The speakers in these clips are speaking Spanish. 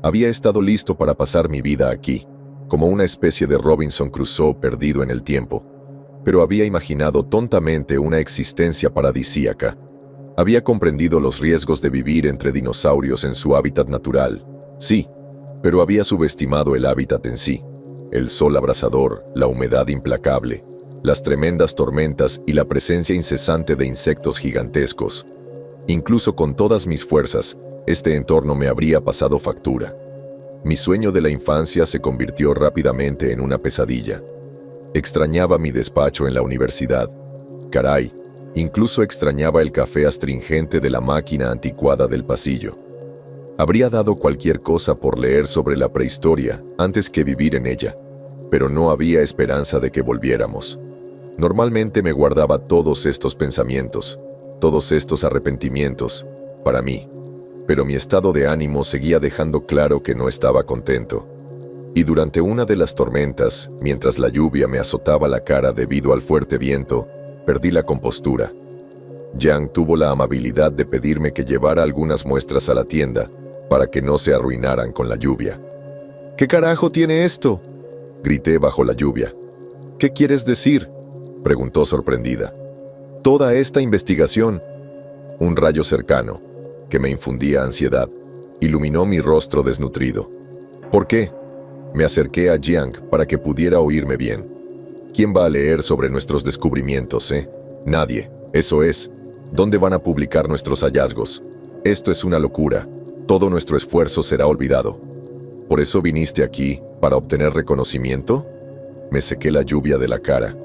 Había estado listo para pasar mi vida aquí, como una especie de Robinson Crusoe perdido en el tiempo, pero había imaginado tontamente una existencia paradisíaca. Había comprendido los riesgos de vivir entre dinosaurios en su hábitat natural, sí, pero había subestimado el hábitat en sí. El sol abrasador, la humedad implacable, las tremendas tormentas y la presencia incesante de insectos gigantescos. Incluso con todas mis fuerzas, este entorno me habría pasado factura. Mi sueño de la infancia se convirtió rápidamente en una pesadilla. Extrañaba mi despacho en la universidad. Caray, incluso extrañaba el café astringente de la máquina anticuada del pasillo. Habría dado cualquier cosa por leer sobre la prehistoria antes que vivir en ella, pero no había esperanza de que volviéramos. Normalmente me guardaba todos estos pensamientos, todos estos arrepentimientos, para mí, pero mi estado de ánimo seguía dejando claro que no estaba contento. Y durante una de las tormentas, mientras la lluvia me azotaba la cara debido al fuerte viento, perdí la compostura. Jiang tuvo la amabilidad de pedirme que llevara algunas muestras a la tienda, para que no se arruinaran con la lluvia. ¿Qué carajo tiene esto?, grité bajo la lluvia. ¿Qué quieres decir?, preguntó sorprendida. Toda esta investigación. Un rayo cercano, que me infundía ansiedad, iluminó mi rostro desnutrido. ¿Por qué? Me acerqué a Jiang para que pudiera oírme bien. ¿Quién va a leer sobre nuestros descubrimientos, Nadie. Eso es. ¿Dónde van a publicar nuestros hallazgos? Esto es una locura. Todo nuestro esfuerzo será olvidado. ¿Por eso viniste aquí, para obtener reconocimiento? Me sequé la lluvia de la cara.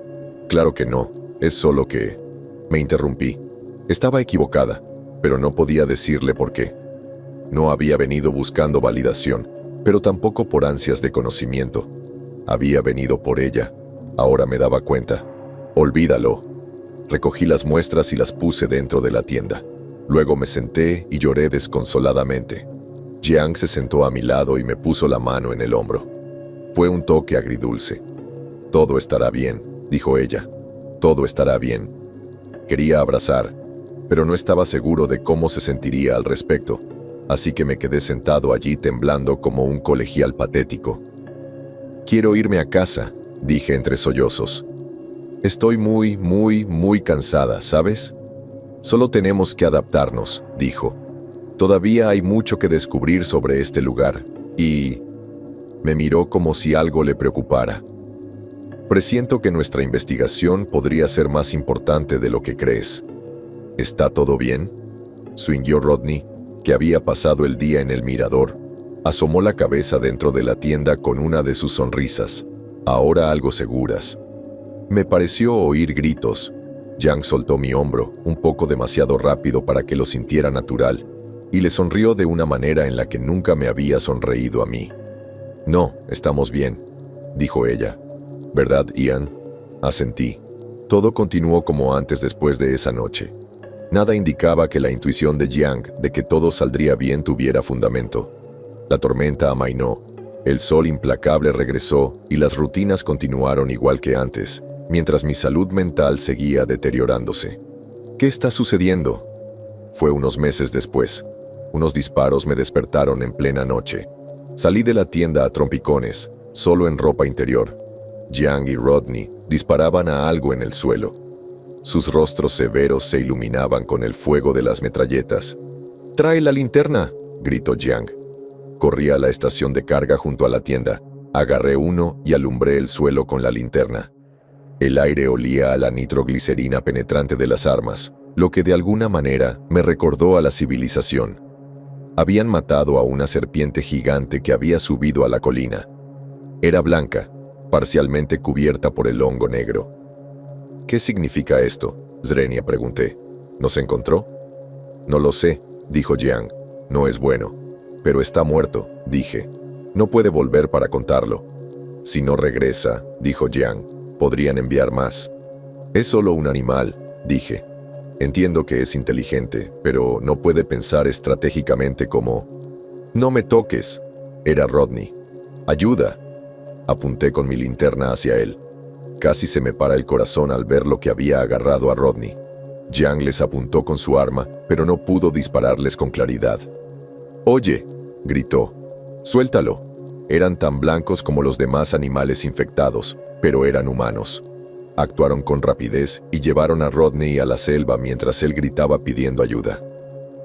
Claro que no, es solo que... Me interrumpí. Estaba equivocada, pero no podía decirle por qué. No había venido buscando validación, pero tampoco por ansias de conocimiento. Había venido por ella. Ahora me daba cuenta. Olvídalo. Recogí las muestras y las puse dentro de la tienda. Luego me senté y lloré desconsoladamente. Jiang se sentó a mi lado y me puso la mano en el hombro. Fue un toque agridulce. Todo estará bien, dijo ella. Todo estará bien. Quería abrazar, pero no estaba seguro de cómo se sentiría al respecto, así que me quedé sentado allí temblando como un colegial patético. Quiero irme a casa, dije entre sollozos. Estoy muy cansada, ¿sabes? Solo tenemos que adaptarnos, dijo. Todavía hay mucho que descubrir sobre este lugar, y... Me miró como si algo le preocupara. Presiento que nuestra investigación podría ser más importante de lo que crees. ¿Está todo bien?, swingueó Rodney, que había pasado el día en el mirador. Asomó la cabeza dentro de la tienda con una de sus sonrisas, ahora algo seguras. Me pareció oír gritos. Jiang soltó mi hombro, un poco demasiado rápido para que lo sintiera natural, y le sonrió de una manera en la que nunca me había sonreído a mí. No, estamos bien, dijo ella. ¿Verdad, Ian? Asentí. Todo continuó como antes después de esa noche. Nada indicaba que la intuición de Jiang de que todo saldría bien tuviera fundamento. La tormenta amainó, el sol implacable regresó y las rutinas continuaron igual que antes, mientras mi salud mental seguía deteriorándose. ¿Qué está sucediendo? Fue unos meses después. Unos disparos me despertaron en plena noche. Salí de la tienda a trompicones, solo en ropa interior. Jiang y Rodney disparaban a algo en el suelo. Sus rostros severos se iluminaban con el fuego de las metralletas. «¡Trae la linterna!», gritó Jiang. Corrí a la estación de carga junto a la tienda. Agarré uno y alumbré el suelo con la linterna. El aire olía a la nitroglicerina penetrante de las armas, lo que de alguna manera me recordó a la civilización. Habían matado a una serpiente gigante que había subido a la colina. Era blanca, parcialmente cubierta por el hongo negro. «¿Qué significa esto?», Zrenia pregunté. ¿Nos encontró? «No lo sé», dijo Jiang. «No es bueno. Pero está muerto», dije. «No puede volver para contarlo». «Si no regresa», dijo Jiang, «podrían enviar más». «Es solo un animal», dije. «Entiendo que es inteligente, pero no puede pensar estratégicamente como...». «No me toques», era Rodney. «Ayuda». Apunté con mi linterna hacia él. Casi se me para el corazón al ver lo que había agarrado a Rodney. Jiang les apuntó con su arma, pero no pudo dispararles con claridad. «Oye», gritó. Suéltalo. Eran tan blancos como los demás animales infectados, pero eran humanos. Actuaron con rapidez y llevaron a Rodney a la selva mientras él gritaba pidiendo ayuda.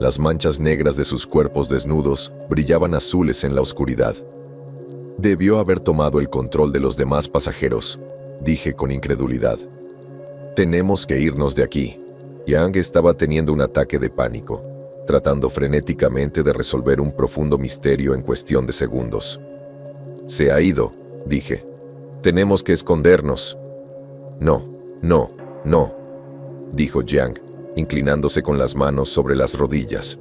Las manchas negras de sus cuerpos desnudos brillaban azules en la oscuridad. Debió haber tomado el control de los demás pasajeros, dije con incredulidad. Tenemos que irnos de aquí. Yang estaba teniendo un ataque de pánico, tratando frenéticamente de resolver un profundo misterio en cuestión de segundos. Se ha ido, dije. Tenemos que escondernos. No, dijo Yang, inclinándose con las manos sobre las rodillas.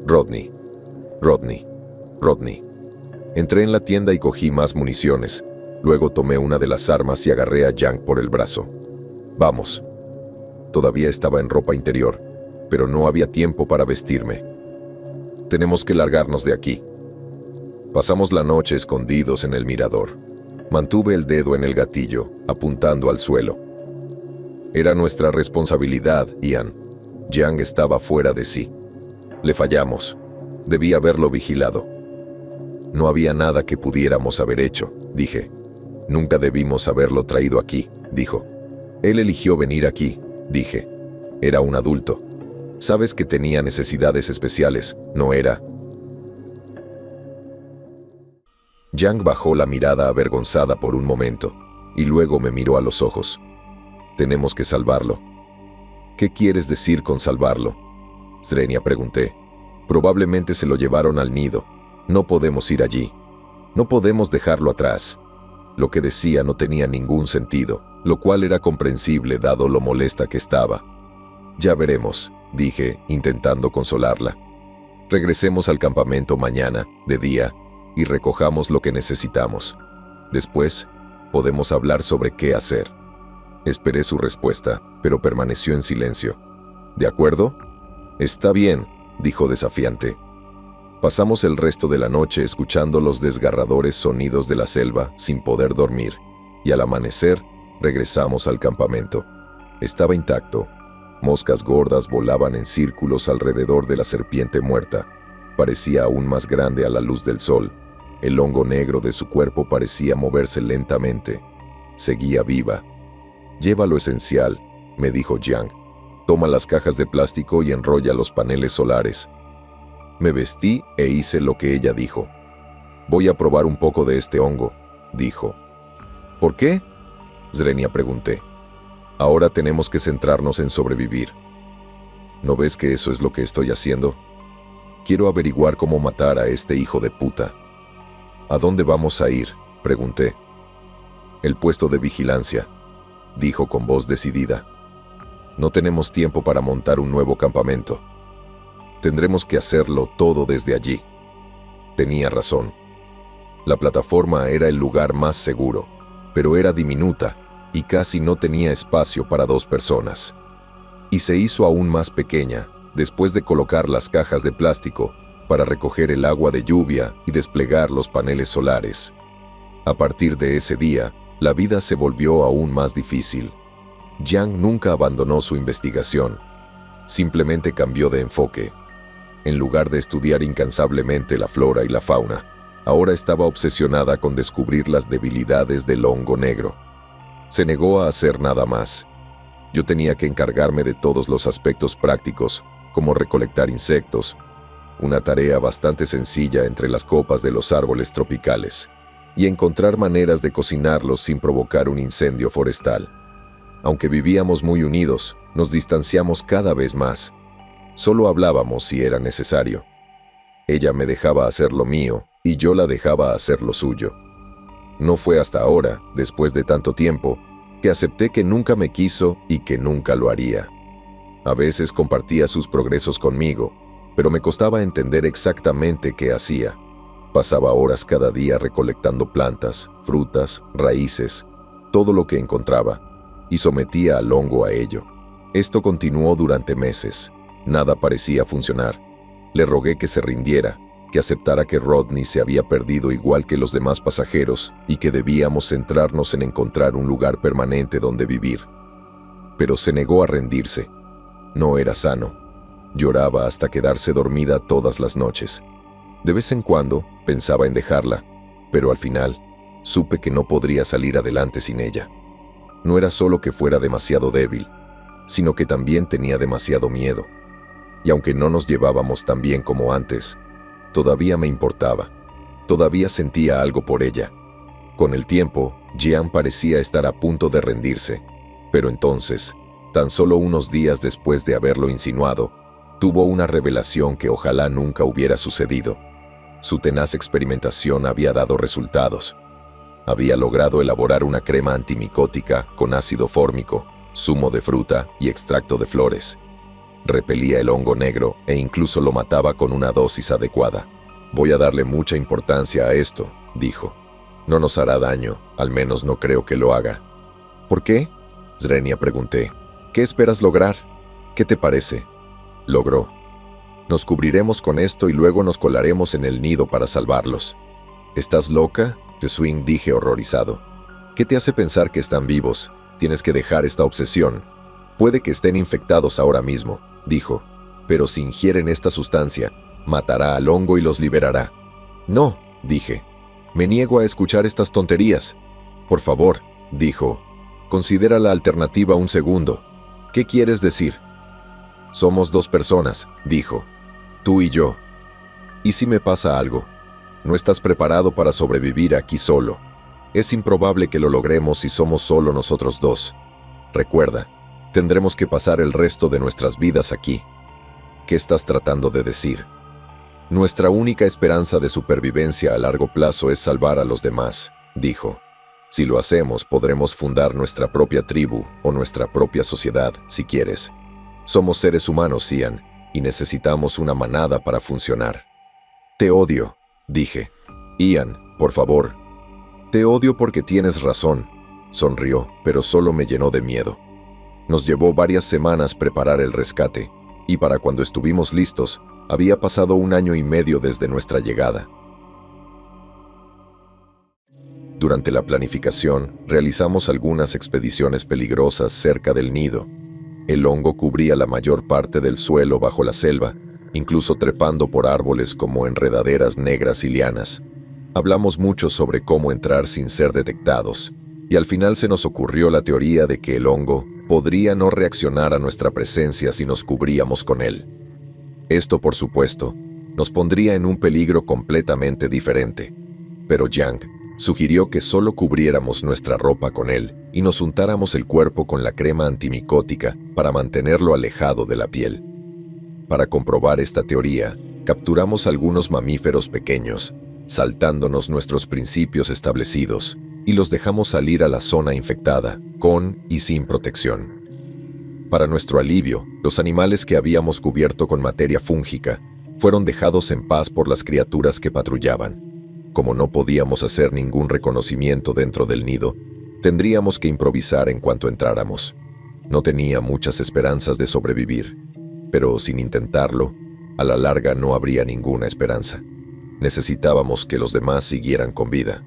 Rodney. Entré en la tienda y cogí más municiones. Luego tomé una de las armas y agarré a Yang por el brazo. Vamos. Todavía estaba en ropa interior, pero no había tiempo para vestirme. Tenemos que largarnos de aquí. Pasamos la noche escondidos en el mirador. Mantuve el dedo en el gatillo, apuntando al suelo. Era nuestra responsabilidad, Ian. Yang estaba fuera de sí. Le fallamos. Debí haberlo vigilado. No había nada que pudiéramos haber hecho, dije. Nunca debimos haberlo traído aquí, dijo. Él eligió venir aquí, dije. Era un adulto. Sabes que tenía necesidades especiales, ¿no era? Yang bajó la mirada avergonzada por un momento, y luego me miró a los ojos. Tenemos que salvarlo. ¿Qué quieres decir con salvarlo? Srenia, pregunté. Probablemente se lo llevaron al nido. No podemos ir allí. No podemos dejarlo atrás. Lo que decía no tenía ningún sentido, lo cual era comprensible dado lo molesta que estaba. Ya veremos, dije, intentando consolarla. Regresemos al campamento mañana, de día, y recojamos lo que necesitamos. Después, podemos hablar sobre qué hacer. Esperé su respuesta, pero permaneció en silencio. ¿De acuerdo? Está bien, dijo desafiante. Pasamos el resto de la noche escuchando los desgarradores sonidos de la selva sin poder dormir, y al amanecer regresamos al campamento. Estaba intacto. Moscas gordas volaban en círculos alrededor de la serpiente muerta. Parecía aún más grande a la luz del sol. El hongo negro de su cuerpo parecía moverse lentamente. Seguía viva. Lleva lo esencial, me dijo Yang. Toma las cajas de plástico y enrolla los paneles solares. Me vestí e hice lo que ella dijo. Voy a probar un poco de este hongo, dijo. ¿Por qué? Srenia, pregunté. Ahora tenemos que centrarnos en sobrevivir. ¿No ves que eso es lo que estoy haciendo? Quiero averiguar cómo matar a este hijo de puta. ¿A dónde vamos a ir?, pregunté. El puesto de vigilancia, dijo con voz decidida. No tenemos tiempo para montar un nuevo campamento. Tendremos que hacerlo todo desde allí. Tenía razón. La plataforma era el lugar más seguro, pero era diminuta y casi no tenía espacio para 2 personas. Y se hizo aún más pequeña después de colocar las cajas de plástico para recoger el agua de lluvia y desplegar los paneles solares. A partir de ese día, la vida se volvió aún más difícil. Yang nunca abandonó su investigación. Simplemente cambió de enfoque. En lugar de estudiar incansablemente la flora y la fauna, ahora estaba obsesionada con descubrir las debilidades del hongo negro. Se negó a hacer nada más. Yo tenía que encargarme de todos los aspectos prácticos, como recolectar insectos, una tarea bastante sencilla entre las copas de los árboles tropicales, y encontrar maneras de cocinarlos sin provocar un incendio forestal. Aunque vivíamos muy unidos, nos distanciamos cada vez más. Solo hablábamos si era necesario. Ella me dejaba hacer lo mío y yo la dejaba hacer lo suyo. No fue hasta ahora, después de tanto tiempo, que acepté que nunca me quiso y que nunca lo haría. A veces compartía sus progresos conmigo, pero me costaba entender exactamente qué hacía. Pasaba horas cada día recolectando plantas, frutas, raíces, todo lo que encontraba, y sometía al hongo a ello. Esto continuó durante meses. Nada parecía funcionar. Le rogué que se rindiera, que aceptara que Rodney se había perdido igual que los demás pasajeros y que debíamos centrarnos en encontrar un lugar permanente donde vivir. Pero se negó a rendirse. No era sano. Lloraba hasta quedarse dormida todas las noches. De vez en cuando, Pensaba en dejarla, pero al final supe que no podría salir adelante sin ella. No era solo que fuera demasiado débil, sino que también tenía demasiado miedo. Y aunque no nos llevábamos tan bien como antes, todavía me importaba. Todavía sentía algo por ella. Con el tiempo, Jean parecía estar a punto de rendirse, pero entonces, tan solo unos días después de haberlo insinuado, tuvo una revelación que ojalá nunca hubiera sucedido. Su tenaz experimentación había dado resultados. Había logrado elaborar una crema antimicótica con ácido fórmico, zumo de fruta y extracto de flores. Repelía el hongo negro e incluso lo mataba con una dosis adecuada. «Voy a darle mucha importancia a esto», dijo. «No nos hará daño, al menos no creo que lo haga». «¿Por qué?», Zrenia pregunté. «¿Qué esperas lograr? ¿Qué te parece?». Logró. «Nos cubriremos con esto y luego nos colaremos en el nido para salvarlos». «¿Estás loca?», Swing dije horrorizado. «¿Qué te hace pensar que están vivos? Tienes que dejar esta obsesión. Puede que estén infectados ahora mismo», dijo, «pero si ingieren esta sustancia, matará al hongo y los liberará». «No», dije. «Me niego a escuchar estas tonterías». «Por favor», dijo, «considera la alternativa un segundo». «¿Qué quieres decir?». «Somos dos personas», dijo, «tú y yo. ¿Y si me pasa algo? No estás preparado para sobrevivir aquí solo. Es improbable que lo logremos si somos solo nosotros dos. Recuerda, tendremos que pasar el resto de nuestras vidas aquí». «¿Qué estás tratando de decir?». «Nuestra única esperanza de supervivencia a largo plazo es salvar a los demás», dijo. «Si lo hacemos, podremos fundar nuestra propia tribu o nuestra propia sociedad, si quieres. Somos seres humanos, Ian, y necesitamos una manada para funcionar». «Te odio», dije. «Ian, por favor». «Te odio porque tienes razón», sonrió, pero solo me llenó de miedo. Nos llevó varias semanas preparar el rescate, y para cuando estuvimos listos, había pasado 1 año y medio desde nuestra llegada. Durante la planificación, realizamos algunas expediciones peligrosas cerca del nido. El hongo cubría la mayor parte del suelo bajo la selva, incluso trepando por árboles como enredaderas negras y lianas. Hablamos mucho sobre cómo entrar sin ser detectados, y al final se nos ocurrió la teoría de que el hongo podría no reaccionar a nuestra presencia si nos cubríamos con él. Esto, por supuesto, nos pondría en un peligro completamente diferente, pero Yang sugirió que solo cubriéramos nuestra ropa con él y nos untáramos el cuerpo con la crema antimicótica para mantenerlo alejado de la piel. Para comprobar esta teoría, capturamos algunos mamíferos pequeños, saltándonos nuestros principios establecidos, y los dejamos salir a la zona infectada, con y sin protección. Para nuestro alivio, los animales que habíamos cubierto con materia fúngica fueron dejados en paz por las criaturas que patrullaban. Como no podíamos hacer ningún reconocimiento dentro del nido, tendríamos que improvisar en cuanto entráramos. No tenía muchas esperanzas de sobrevivir, pero sin intentarlo, a la larga no habría ninguna esperanza. Necesitábamos que los demás siguieran con vida.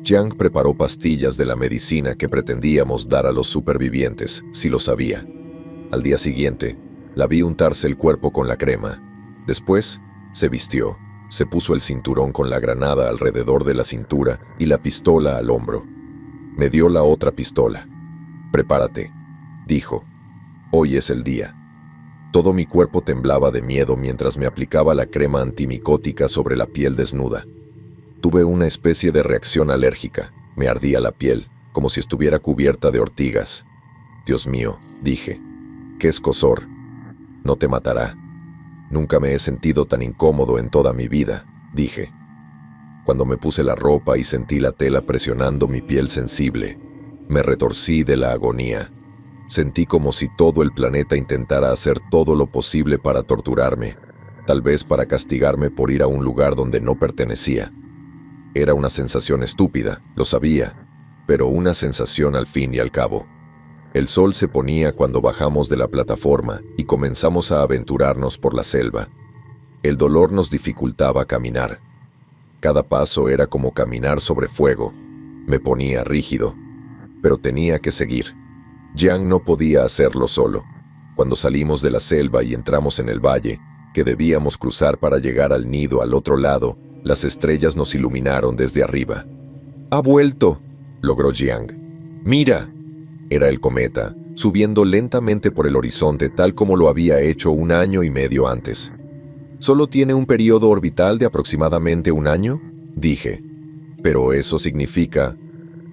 Yang preparó pastillas de la medicina que pretendíamos dar a los supervivientes, si lo sabía. Al día siguiente, la vi untarse el cuerpo con la crema. Después, se vistió, se puso el cinturón con la granada alrededor de la cintura y la pistola al hombro. Me dio la otra pistola. «Prepárate», dijo. «Hoy es el día». Todo mi cuerpo temblaba de miedo mientras me aplicaba la crema antimicótica sobre la piel desnuda. Tuve una especie de reacción alérgica. Me ardía la piel, como si estuviera cubierta de ortigas. «Dios mío», dije, «qué escozor. No te matará». «Nunca me he sentido tan incómodo en toda mi vida», dije. Cuando me puse la ropa y sentí la tela presionando mi piel sensible, me retorcí de la agonía. Sentí como si todo el planeta intentara hacer todo lo posible para torturarme, tal vez para castigarme por ir a un lugar donde no pertenecía. Era una sensación estúpida, lo sabía, pero una sensación al fin y al cabo. El sol se ponía cuando bajamos de la plataforma y comenzamos a aventurarnos por la selva. El dolor nos dificultaba caminar. Cada paso era como caminar sobre fuego. Me ponía rígido, pero tenía que seguir. Yang no podía hacerlo solo. Cuando salimos de la selva y entramos en el valle, que debíamos cruzar para llegar al nido al otro lado, Las estrellas nos iluminaron desde arriba. ¡Ha vuelto!, logró Jiang. ¡Mira! Era el cometa, subiendo lentamente por el horizonte tal como lo había hecho 1 año y medio antes. ¿Solo tiene un periodo orbital de aproximadamente 1 año?, dije. Pero eso significa...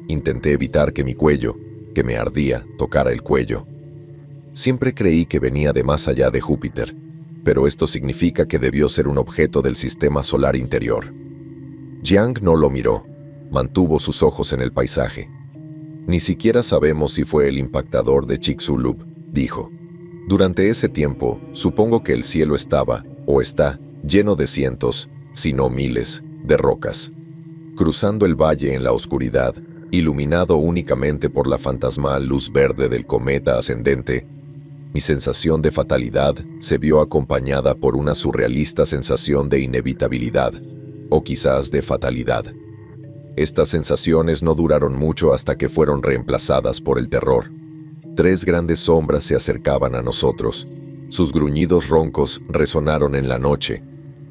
Intenté evitar que mi cuello, que me ardía, tocara el cuello. Siempre creí que venía de más allá de Júpiter, pero esto significa que debió ser un objeto del sistema solar interior. Jiang no lo miró, mantuvo sus ojos en el paisaje. Ni siquiera sabemos si fue el impactador de Chicxulub, dijo. Durante ese tiempo, supongo que el cielo estaba, o está, lleno de cientos, si no miles, de rocas. Cruzando el valle en la oscuridad, iluminado únicamente por la fantasmal luz verde del cometa ascendente, mi sensación de fatalidad se vio acompañada por una surrealista sensación de inevitabilidad, o quizás de fatalidad. Estas sensaciones no duraron mucho hasta que fueron reemplazadas por el terror. 3 grandes sombras se acercaban a nosotros. Sus gruñidos roncos resonaron en la noche,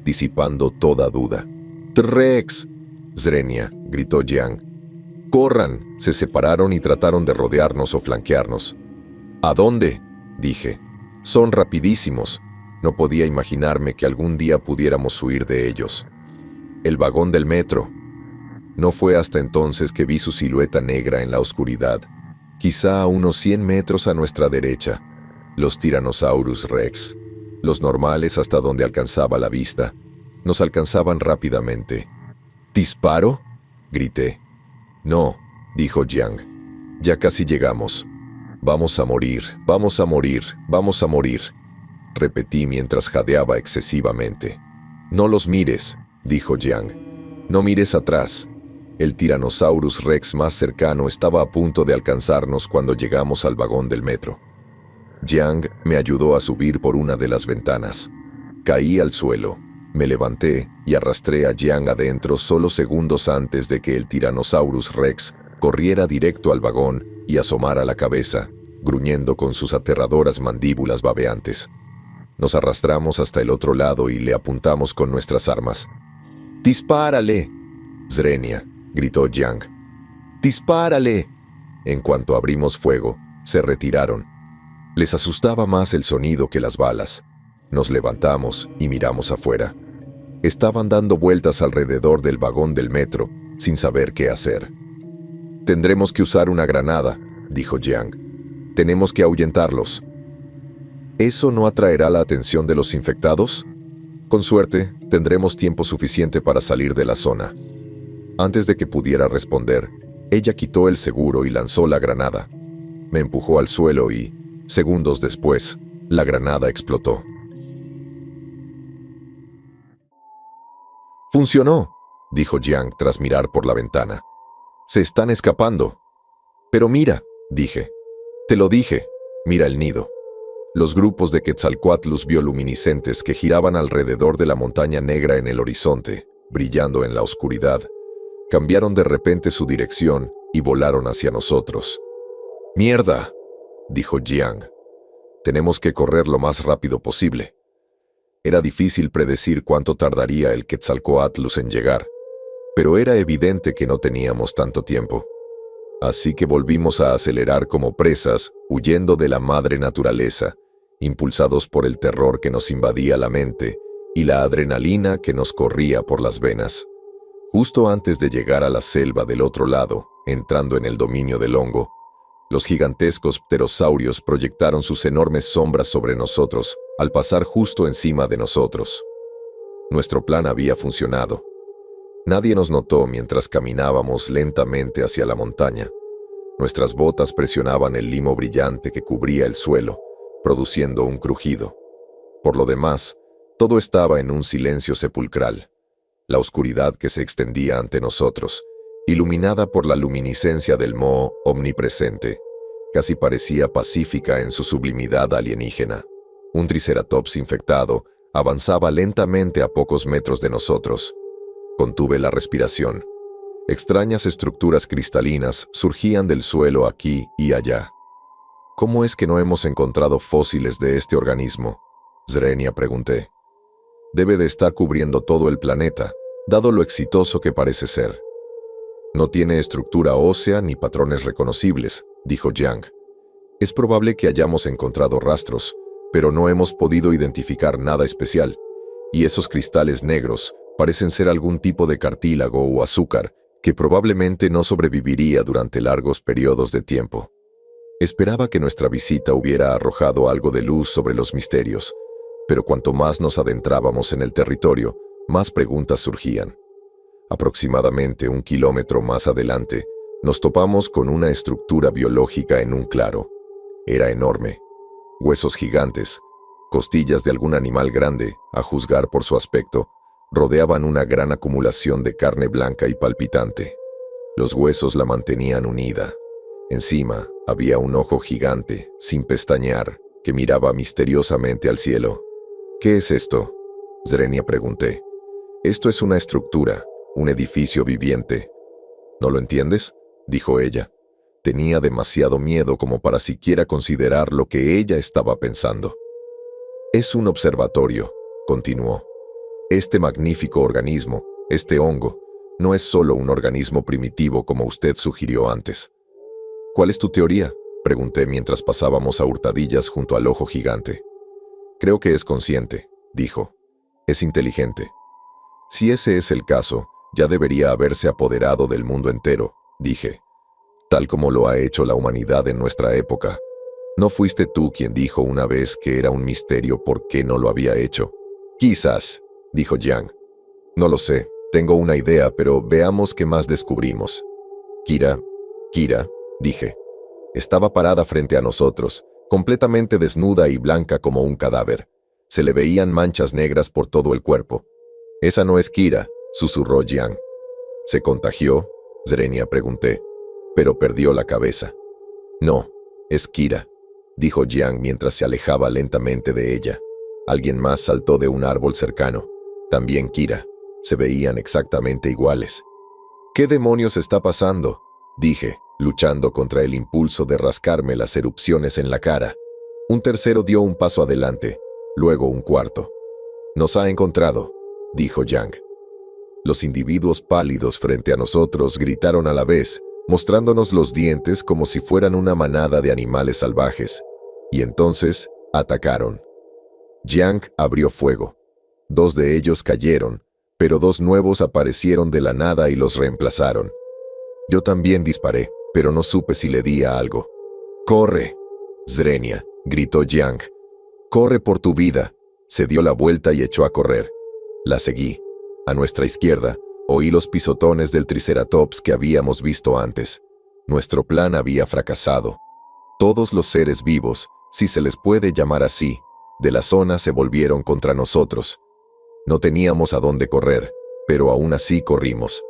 disipando toda duda. «¡T-Rex!», Zrenia, gritó Jiang. «¡Corran!». Se separaron y trataron de rodearnos o flanquearnos. «¿A dónde?», dije. «Son rapidísimos. No podía imaginarme que algún día pudiéramos huir de ellos». «El vagón del metro». No fue hasta entonces que vi su silueta negra en la oscuridad, quizá a unos 100 metros a nuestra derecha. Los Tyrannosaurus Rex, los normales hasta donde alcanzaba la vista, nos alcanzaban rápidamente. «¿Disparo?», grité. «No», dijo Jiang. «Ya casi llegamos. Vamos a morir, vamos a morir, vamos a morir», repetí mientras jadeaba excesivamente. «No los mires», dijo Jiang. «No mires atrás». El Tyrannosaurus Rex más cercano estaba a punto de alcanzarnos cuando llegamos al vagón del metro. Jiang me ayudó a subir por una de las ventanas. Caí al suelo, me levanté y arrastré a Jiang adentro solo segundos antes de que el Tyrannosaurus Rex corriera directo al vagón y asomara la cabeza, gruñendo con sus aterradoras mandíbulas babeantes. Nos arrastramos hasta el otro lado y le apuntamos con nuestras armas. «¡Dispárale!», Zrenia, gritó Jiang. «¡Dispárale!». En cuanto abrimos fuego, se retiraron. Les asustaba más el sonido que las balas. Nos levantamos y miramos afuera. Estaban dando vueltas alrededor del vagón del metro, sin saber qué hacer. «Tendremos que usar una granada», dijo Jiang. «Tenemos que ahuyentarlos». ¿Eso no atraerá la atención de los infectados? Con suerte, tendremos tiempo suficiente para salir de la zona. Antes de que pudiera responder, ella quitó el seguro y lanzó la granada. Me empujó al suelo y, segundos después, la granada explotó. «Funcionó», dijo Jiang tras mirar por la ventana. «Se están escapando». «Pero mira», dije. «Te lo dije, mira el nido». Los grupos de Quetzalcóatlus bioluminiscentes que giraban alrededor de la montaña negra en el horizonte, brillando en la oscuridad, cambiaron de repente su dirección y volaron hacia nosotros. «¡Mierda!», dijo Jiang. «Tenemos que correr lo más rápido posible». Era difícil predecir cuánto tardaría el Quetzalcóatlus en llegar, pero era evidente que no teníamos tanto tiempo. Así que volvimos a acelerar como presas, huyendo de la madre naturaleza, impulsados por el terror que nos invadía la mente y la adrenalina que nos corría por las venas. Justo antes de llegar a la selva del otro lado, entrando en el dominio del hongo, los gigantescos pterosaurios proyectaron sus enormes sombras sobre nosotros al pasar justo encima de nosotros. Nuestro plan había funcionado. Nadie nos notó mientras caminábamos lentamente hacia la montaña. Nuestras botas presionaban el limo brillante que cubría el suelo, produciendo un crujido. Por lo demás, todo estaba en un silencio sepulcral. La oscuridad que se extendía ante nosotros, iluminada por la luminiscencia del moho omnipresente, casi parecía pacífica en su sublimidad alienígena. Un triceratops infectado avanzaba lentamente a pocos metros de nosotros. Contuve la respiración. Extrañas estructuras cristalinas surgían del suelo aquí y allá. «¿Cómo es que no hemos encontrado fósiles de este organismo?», Zrenia pregunté. «Debe de estar cubriendo todo el planeta, dado lo exitoso que parece ser. No tiene estructura ósea ni patrones reconocibles, dijo Jiang. Es probable que hayamos encontrado rastros, pero no hemos podido identificar nada especial, y esos cristales negros parecen ser algún tipo de cartílago o azúcar que probablemente no sobreviviría durante largos periodos de tiempo. Esperaba que nuestra visita hubiera arrojado algo de luz sobre los misterios, pero cuanto más nos adentrábamos en el territorio, más preguntas surgían. Aproximadamente 1 kilómetro más adelante, nos topamos con una estructura biológica en un claro. Era enorme. Huesos gigantes, costillas de algún animal grande, a juzgar por su aspecto, rodeaban una gran acumulación de carne blanca y palpitante. Los huesos la mantenían unida. Encima había un ojo gigante, sin pestañear, que miraba misteriosamente al cielo. «¿Qué es esto?», Zrenia pregunté. «Esto es una estructura, un edificio viviente». «¿No lo entiendes?», dijo ella. Tenía demasiado miedo como para siquiera considerar lo que ella estaba pensando. «Es un observatorio», continuó. «Este magnífico organismo, este hongo, no es solo un organismo primitivo como usted sugirió antes». «¿Cuál es tu teoría?», pregunté mientras pasábamos a hurtadillas junto al ojo gigante. «Creo que es consciente», dijo. «Es inteligente». «Si ese es el caso, ya debería haberse apoderado del mundo entero», dije. «Tal como lo ha hecho la humanidad en nuestra época. ¿No fuiste tú quien dijo una vez que era un misterio por qué no lo había hecho?» «Quizás», dijo Jiang. «No lo sé, tengo una idea, pero veamos qué más descubrimos». Kira, dije. Estaba parada frente a nosotros, completamente desnuda y blanca como un cadáver. Se le veían manchas negras por todo el cuerpo. «Esa no es Kira», susurró Jiang. «¿Se contagió?», Zrenia pregunté, pero perdió la cabeza. «No, es Kira», dijo Jiang mientras se alejaba lentamente de ella. Alguien más saltó de un árbol cercano. También Kira. Se veían exactamente iguales. «¿Qué demonios está pasando?», dije, luchando contra el impulso de rascarme las erupciones en la cara. Un tercero dio un paso adelante, luego un cuarto. «Nos ha encontrado», dijo Jiang. Los individuos pálidos frente a nosotros gritaron a la vez, mostrándonos los dientes como si fueran una manada de animales salvajes. Y entonces atacaron. Jiang abrió fuego. 2 de ellos cayeron, pero 2 nuevos aparecieron de la nada y los reemplazaron. Yo también disparé, pero no supe si le di a algo. «¡Corre!», Zrenia, gritó Jiang. «¡Corre por tu vida!». Se dio la vuelta y echó a correr. La seguí. A nuestra izquierda, oí los pisotones del Triceratops que habíamos visto antes. Nuestro plan había fracasado. Todos los seres vivos, si se les puede llamar así, de la zona se volvieron contra nosotros. No teníamos a dónde correr, pero aún así corrimos.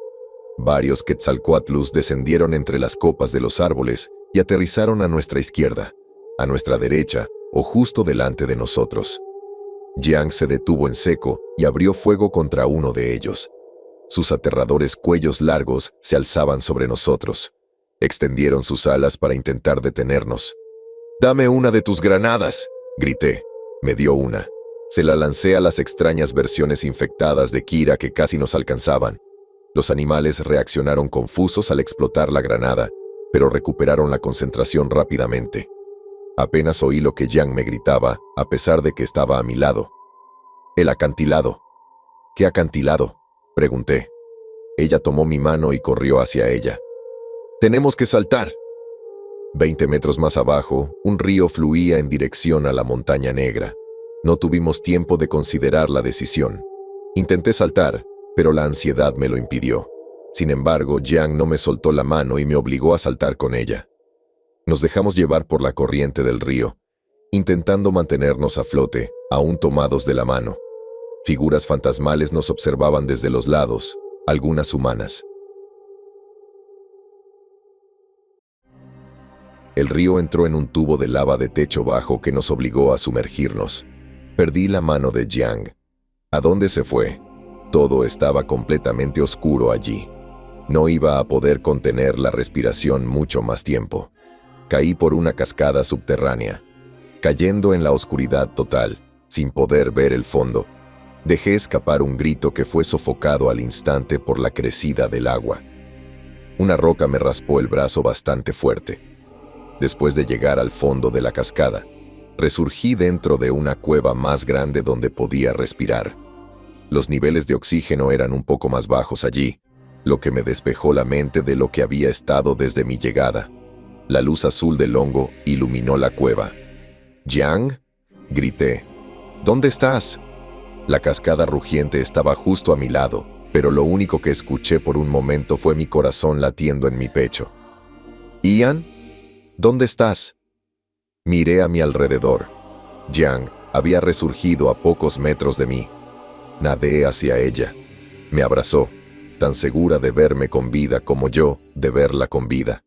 Varios Quetzalcóatlus descendieron entre las copas de los árboles y aterrizaron a nuestra izquierda, a nuestra derecha o justo delante de nosotros. Jiang se detuvo en seco y abrió fuego contra uno de ellos. Sus aterradores cuellos largos se alzaban sobre nosotros. Extendieron sus alas para intentar detenernos. «¡Dame una de tus granadas!», grité. Me dio una. Se la lancé a las extrañas versiones infectadas de Kira que casi nos alcanzaban. Los animales reaccionaron confusos al explotar la granada, pero recuperaron la concentración rápidamente. Apenas oí lo que Jiang me gritaba, a pesar de que estaba a mi lado. «El acantilado». «¿Qué acantilado?», pregunté. Ella tomó mi mano y corrió hacia ella. «Tenemos que saltar». 20 metros más abajo, un río fluía en dirección a la montaña negra. No tuvimos tiempo de considerar la decisión. Intenté saltar, pero la ansiedad me lo impidió. Sin embargo, Jiang no me soltó la mano y me obligó a saltar con ella. Nos dejamos llevar por la corriente del río, intentando mantenernos a flote, aún tomados de la mano. Figuras fantasmales nos observaban desde los lados, algunas humanas. El río entró en un tubo de lava de techo bajo que nos obligó a sumergirnos. Perdí la mano de Jiang. ¿A dónde se fue? Todo estaba completamente oscuro allí. No iba a poder contener la respiración mucho más tiempo. Caí por una cascada subterránea, cayendo en la oscuridad total, sin poder ver el fondo. Dejé escapar un grito que fue sofocado al instante por la crecida del agua. Una roca me raspó el brazo bastante fuerte. Después de llegar al fondo de la cascada, resurgí dentro de una cueva más grande donde podía respirar. Los niveles de oxígeno eran un poco más bajos allí, lo que me despejó la mente de lo que había estado desde mi llegada. La luz azul del hongo iluminó la cueva. «Jiang», grité. «¿Dónde estás?» La cascada rugiente estaba justo a mi lado, pero lo único que escuché por un momento fue mi corazón latiendo en mi pecho. «Ian, ¿dónde estás?» Miré a mi alrededor. Jiang había resurgido a pocos metros de mí. Nadé hacia ella. Me abrazó, tan segura de verme con vida como yo de verla con vida.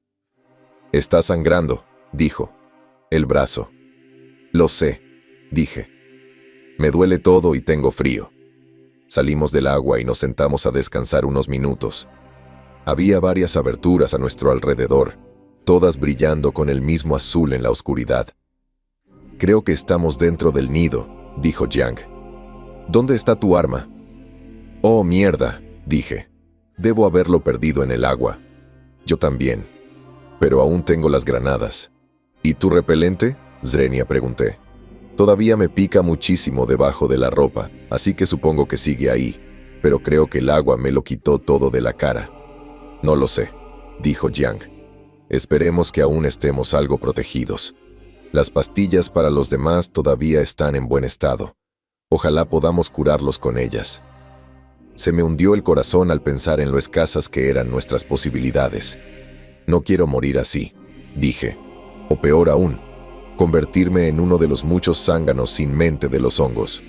«Está sangrando», dijo. «El brazo». «Lo sé», dije. «Me duele todo y tengo frío». Salimos del agua y nos sentamos a descansar unos minutos. Había varias aberturas a nuestro alrededor, todas brillando con el mismo azul en la oscuridad. «Creo que estamos dentro del nido», dijo Jiang. «¿Dónde está tu arma?» «Oh, mierda», dije. «Debo haberlo perdido en el agua». «Yo también. Pero aún tengo las granadas». «¿Y tu repelente?», Zrenia pregunté. «Todavía me pica muchísimo debajo de la ropa, así que supongo que sigue ahí, pero creo que el agua me lo quitó todo de la cara». «No lo sé», dijo Jiang. «Esperemos que aún estemos algo protegidos. Las pastillas para los demás todavía están en buen estado. Ojalá podamos curarlos con ellas». Se me hundió el corazón al pensar en lo escasas que eran nuestras posibilidades. «No quiero morir así», dije. «O peor aún, convertirme en uno de los muchos zánganos sin mente de los hongos».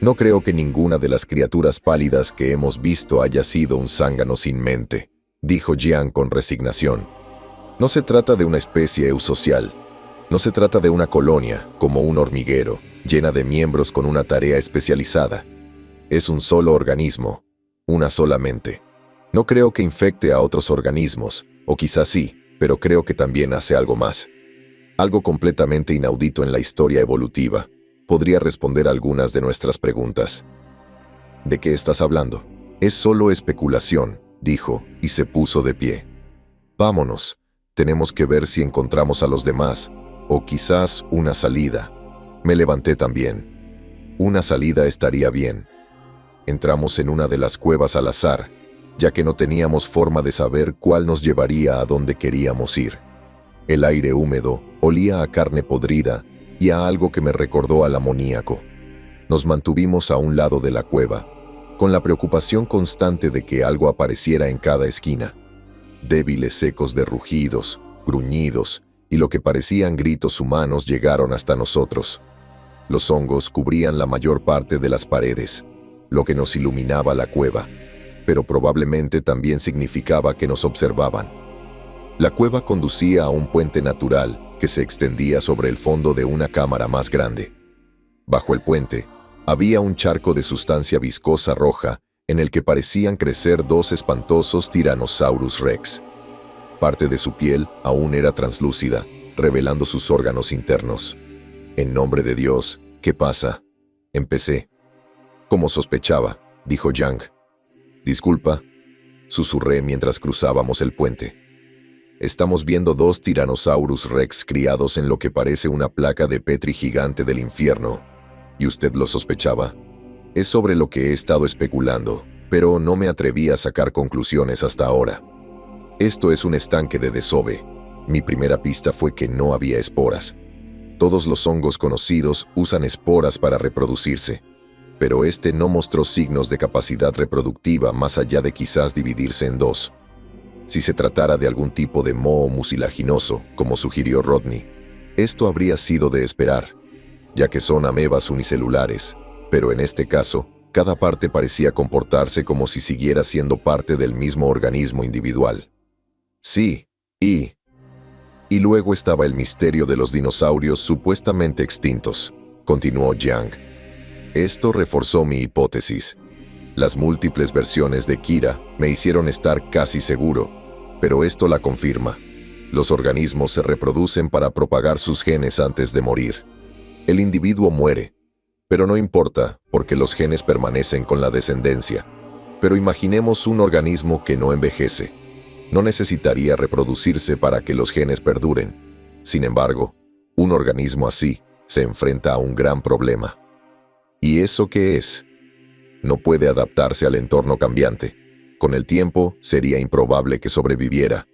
«No creo que ninguna de las criaturas pálidas que hemos visto haya sido un zángano sin mente», dijo Jiang con resignación. «No se trata de una especie eusocial. No se trata de una colonia, como un hormiguero, llena de miembros con una tarea especializada. Es un solo organismo, una sola mente. No creo que infecte a otros organismos, o quizás sí, pero creo que también hace algo más. Algo completamente inaudito en la historia evolutiva. Podría responder algunas de nuestras preguntas». «¿De qué estás hablando?» «Es solo especulación», dijo, y se puso de pie. «Vámonos. Tenemos que ver si encontramos a los demás, o quizás una salida». Me levanté también. Una salida estaría bien. Entramos en una de las cuevas al azar, ya que no teníamos forma de saber cuál nos llevaría a donde queríamos ir. El aire húmedo olía a carne podrida y a algo que me recordó al amoníaco. Nos mantuvimos a un lado de la cueva, con la preocupación constante de que algo apareciera en cada esquina. Débiles ecos de rugidos, gruñidos y lo que parecían gritos humanos llegaron hasta nosotros. Los hongos cubrían la mayor parte de las paredes, lo que nos iluminaba la cueva, pero probablemente también significaba que nos observaban. La cueva conducía a un puente natural que se extendía sobre el fondo de una cámara más grande. Bajo el puente, había un charco de sustancia viscosa roja en el que parecían crecer dos espantosos Tyrannosaurus Rex. Parte de su piel aún era translúcida, revelando sus órganos internos. «En nombre de Dios, ¿qué pasa?», empecé. «Como sospechaba», dijo Jiang. «Disculpa», susurré mientras cruzábamos el puente. «Estamos viendo dos Tyrannosaurus Rex criados en lo que parece una placa de Petri gigante del infierno. ¿Y usted lo sospechaba?» «Es sobre lo que he estado especulando, pero no me atreví a sacar conclusiones hasta ahora. Esto es un estanque de desove. Mi primera pista fue que no había esporas. Todos los hongos conocidos usan esporas para reproducirse, pero este no mostró signos de capacidad reproductiva más allá de quizás dividirse en dos. Si se tratara de algún tipo de moho mucilaginoso, como sugirió Rodney, esto habría sido de esperar, ya que son amebas unicelulares, pero en este caso, cada parte parecía comportarse como si siguiera siendo parte del mismo organismo individual. Sí, y luego estaba el misterio de los dinosaurios supuestamente extintos», continuó Jiang. «Esto reforzó mi hipótesis. Las múltiples versiones de Kira me hicieron estar casi seguro, pero esto la confirma. Los organismos se reproducen para propagar sus genes antes de morir. El individuo muere, Pero no importa, porque los genes permanecen con la descendencia. Pero imaginemos un organismo que no envejece. No necesitaría reproducirse para que los genes perduren. Sin embargo, un organismo así se enfrenta a un gran problema. ¿Y eso qué es? No puede adaptarse al entorno cambiante. Con el tiempo, sería improbable que sobreviviera.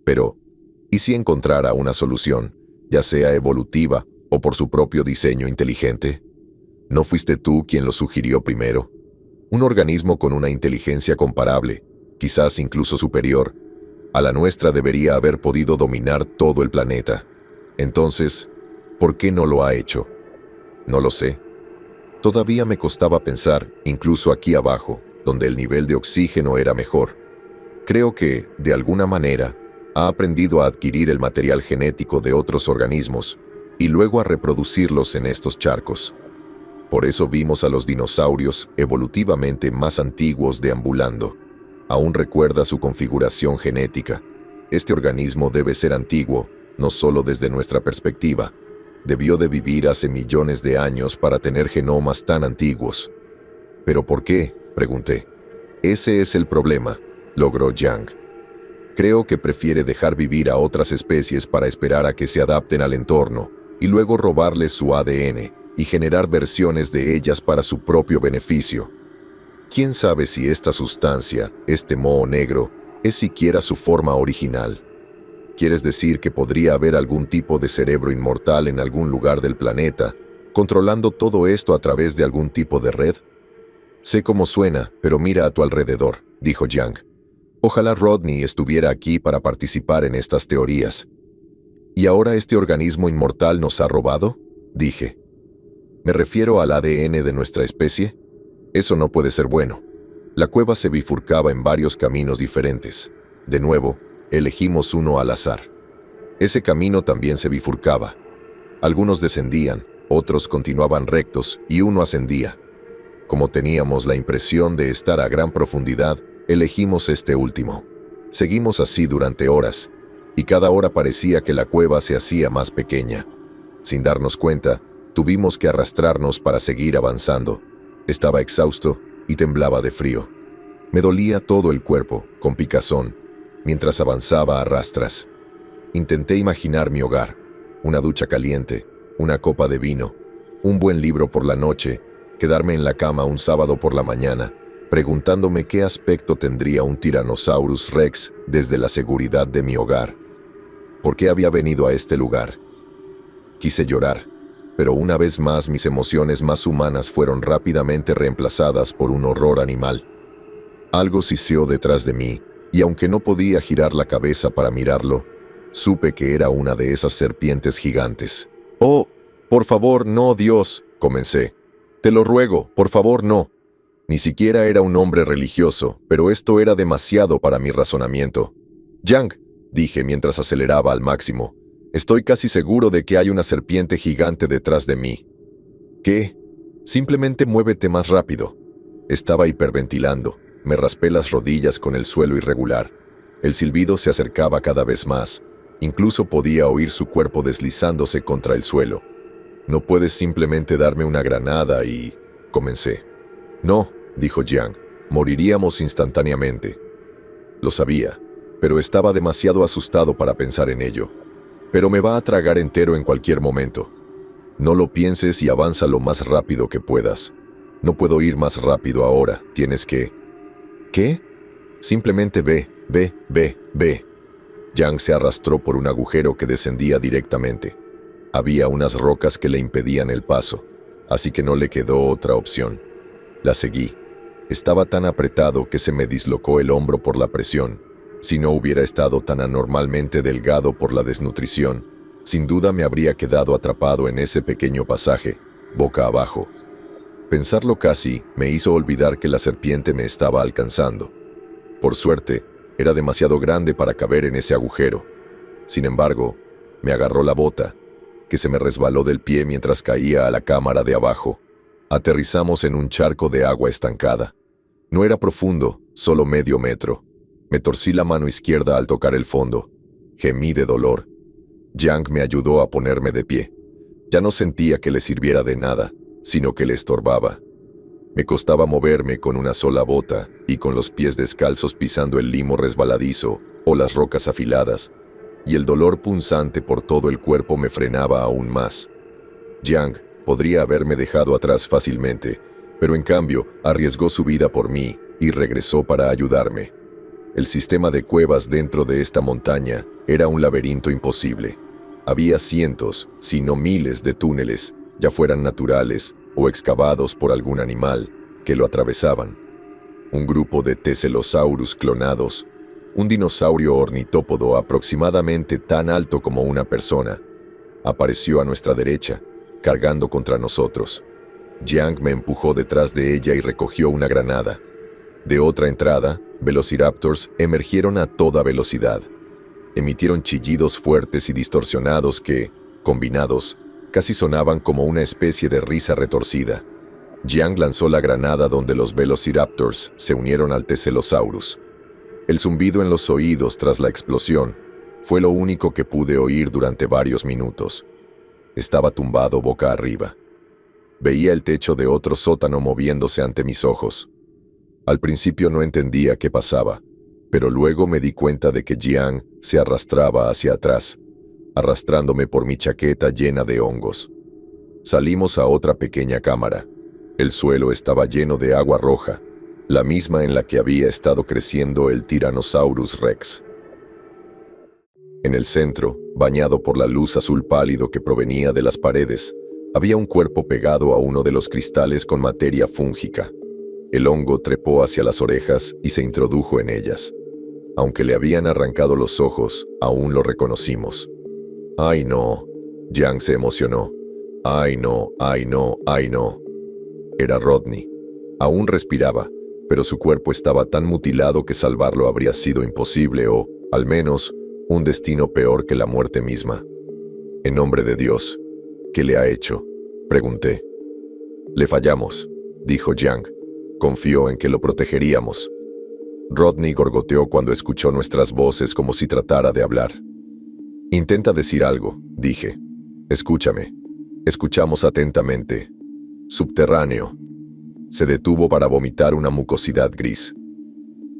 Pero, ¿y si encontrara una solución, ya sea evolutiva o por su propio diseño inteligente? ¿No fuiste tú quien lo sugirió primero? Un organismo con una inteligencia comparable, quizás incluso superior, a la nuestra debería haber podido dominar todo el planeta. Entonces, ¿por qué no lo ha hecho? No lo sé. Todavía me costaba pensar, incluso aquí abajo, donde el nivel de oxígeno era mejor. Creo que, de alguna manera, ha aprendido a adquirir el material genético de otros organismos y luego a reproducirlos en estos charcos. Por eso vimos a los dinosaurios evolutivamente más antiguos deambulando. Aún recuerda su configuración genética. Este organismo debe ser antiguo, no solo desde nuestra perspectiva. Debió de vivir hace millones de años para tener genomas tan antiguos. ¿Pero por qué?, pregunté. Ese es el problema, logró Yang. Creo que prefiere dejar vivir a otras especies para esperar a que se adapten al entorno y luego robarles su ADN y generar versiones de ellas para su propio beneficio. ¿Quién sabe si esta sustancia, este moho negro, es siquiera su forma original? ¿Quieres decir que podría haber algún tipo de cerebro inmortal en algún lugar del planeta, controlando todo esto a través de algún tipo de red? Sé cómo suena, pero mira a tu alrededor, dijo Yang. Ojalá Rodney estuviera aquí para participar en estas teorías. ¿Y ahora este organismo inmortal nos ha robado?, dije. ¿Me refiero al ADN de nuestra especie? Eso no puede ser bueno. La cueva se bifurcaba en varios caminos diferentes. De nuevo, elegimos uno al azar. Ese camino también se bifurcaba. Algunos descendían, otros continuaban rectos y uno ascendía. Como teníamos la impresión de estar a gran profundidad, elegimos este último. Seguimos así durante horas, y cada hora parecía que la cueva se hacía más pequeña. Sin darnos cuenta, tuvimos que arrastrarnos para seguir avanzando. Estaba exhausto y temblaba de frío. Me dolía todo el cuerpo, con picazón, mientras avanzaba a rastras. Intenté imaginar mi hogar, una ducha caliente, una copa de vino, un buen libro por la noche, quedarme en la cama un sábado por la mañana, preguntándome qué aspecto tendría un Tyrannosaurus Rex desde la seguridad de mi hogar. ¿Por qué había venido a este lugar? Quise llorar, pero una vez más mis emociones más humanas fueron rápidamente reemplazadas por un horror animal. Algo siseó detrás de mí, y aunque no podía girar la cabeza para mirarlo, supe que era una de esas serpientes gigantes. «Oh, por favor, no, Dios», comencé. «Te lo ruego, por favor, no». Ni siquiera era un hombre religioso, pero esto era demasiado para mi razonamiento. «Yang», dije mientras aceleraba al máximo, «estoy casi seguro de que hay una serpiente gigante detrás de mí». «¿Qué? Simplemente muévete más rápido». Estaba hiperventilando. Me raspé las rodillas con el suelo irregular. El silbido se acercaba cada vez más. Incluso podía oír su cuerpo deslizándose contra el suelo. «No puedes simplemente darme una granada y...», comencé. «No», dijo Yang, «moriríamos instantáneamente». Lo sabía, pero estaba demasiado asustado para pensar en ello. «Pero me va a tragar entero en cualquier momento». «No lo pienses y avanza lo más rápido que puedas». «No puedo ir más rápido ahora, tienes que...». «¿Qué?» «Simplemente ve, ve, ve, ve». Yang se arrastró por un agujero que descendía directamente. Había unas rocas que le impedían el paso, así que no le quedó otra opción. La seguí. Estaba tan apretado que se me dislocó el hombro por la presión. Si no hubiera estado tan anormalmente delgado por la desnutrición, sin duda me habría quedado atrapado en ese pequeño pasaje, boca abajo. Pensarlo casi me hizo olvidar que la serpiente me estaba alcanzando. Por suerte, era demasiado grande para caber en ese agujero. Sin embargo, me agarró la bota, que se me resbaló del pie mientras caía a la cámara de abajo. Aterrizamos en un charco de agua estancada. No era profundo, solo medio metro. Me torcí la mano izquierda al tocar el fondo. Gemí de dolor. Jiang me ayudó a ponerme de pie. Ya no sentía que le sirviera de nada, sino que le estorbaba. Me costaba moverme con una sola bota y con los pies descalzos pisando el limo resbaladizo o las rocas afiladas, y el dolor punzante por todo el cuerpo me frenaba aún más. Jiang podría haberme dejado atrás fácilmente, pero en cambio arriesgó su vida por mí y regresó para ayudarme. El sistema de cuevas dentro de esta montaña era un laberinto imposible. Había cientos, si no miles de túneles, ya fueran naturales o excavados por algún animal, que lo atravesaban. Un grupo de Teselosaurus clonados, un dinosaurio ornitópodo aproximadamente tan alto como una persona, apareció a nuestra derecha, cargando contra nosotros. Jiang me empujó detrás de ella y recogió una granada. De otra entrada, velociraptors emergieron a toda velocidad. Emitieron chillidos fuertes y distorsionados que, combinados, casi sonaban como una especie de risa retorcida. Jiang lanzó la granada donde los velociraptors se unieron al Teselosaurus. El zumbido en los oídos tras la explosión fue lo único que pude oír durante varios minutos. Estaba tumbado boca arriba. Veía el techo de otro sótano moviéndose ante mis ojos. Al principio no entendía qué pasaba, pero luego me di cuenta de que Jiang se arrastraba hacia atrás, arrastrándome por mi chaqueta llena de hongos. Salimos a otra pequeña cámara. El suelo estaba lleno de agua roja, la misma en la que había estado creciendo el Tyrannosaurus Rex. En el centro, bañado por la luz azul pálido que provenía de las paredes, había un cuerpo pegado a uno de los cristales con materia fúngica. El hongo trepó hacia las orejas y se introdujo en ellas. Aunque le habían arrancado los ojos, aún lo reconocimos. ¡Ay, no! Jiang se emocionó. ¡Ay, no! ¡Ay, no! ¡Ay, no! Era Rodney. Aún respiraba, pero su cuerpo estaba tan mutilado que salvarlo habría sido imposible o, al menos, un destino peor que la muerte misma. En nombre de Dios, ¿qué le ha hecho?, pregunté. Le fallamos, dijo Jiang. Confió en que lo protegeríamos. Rodney gorgoteó cuando escuchó nuestras voces como si tratara de hablar. Intenta decir algo, dije. Escúchame. Escuchamos atentamente. Subterráneo. Se detuvo para vomitar una mucosidad gris.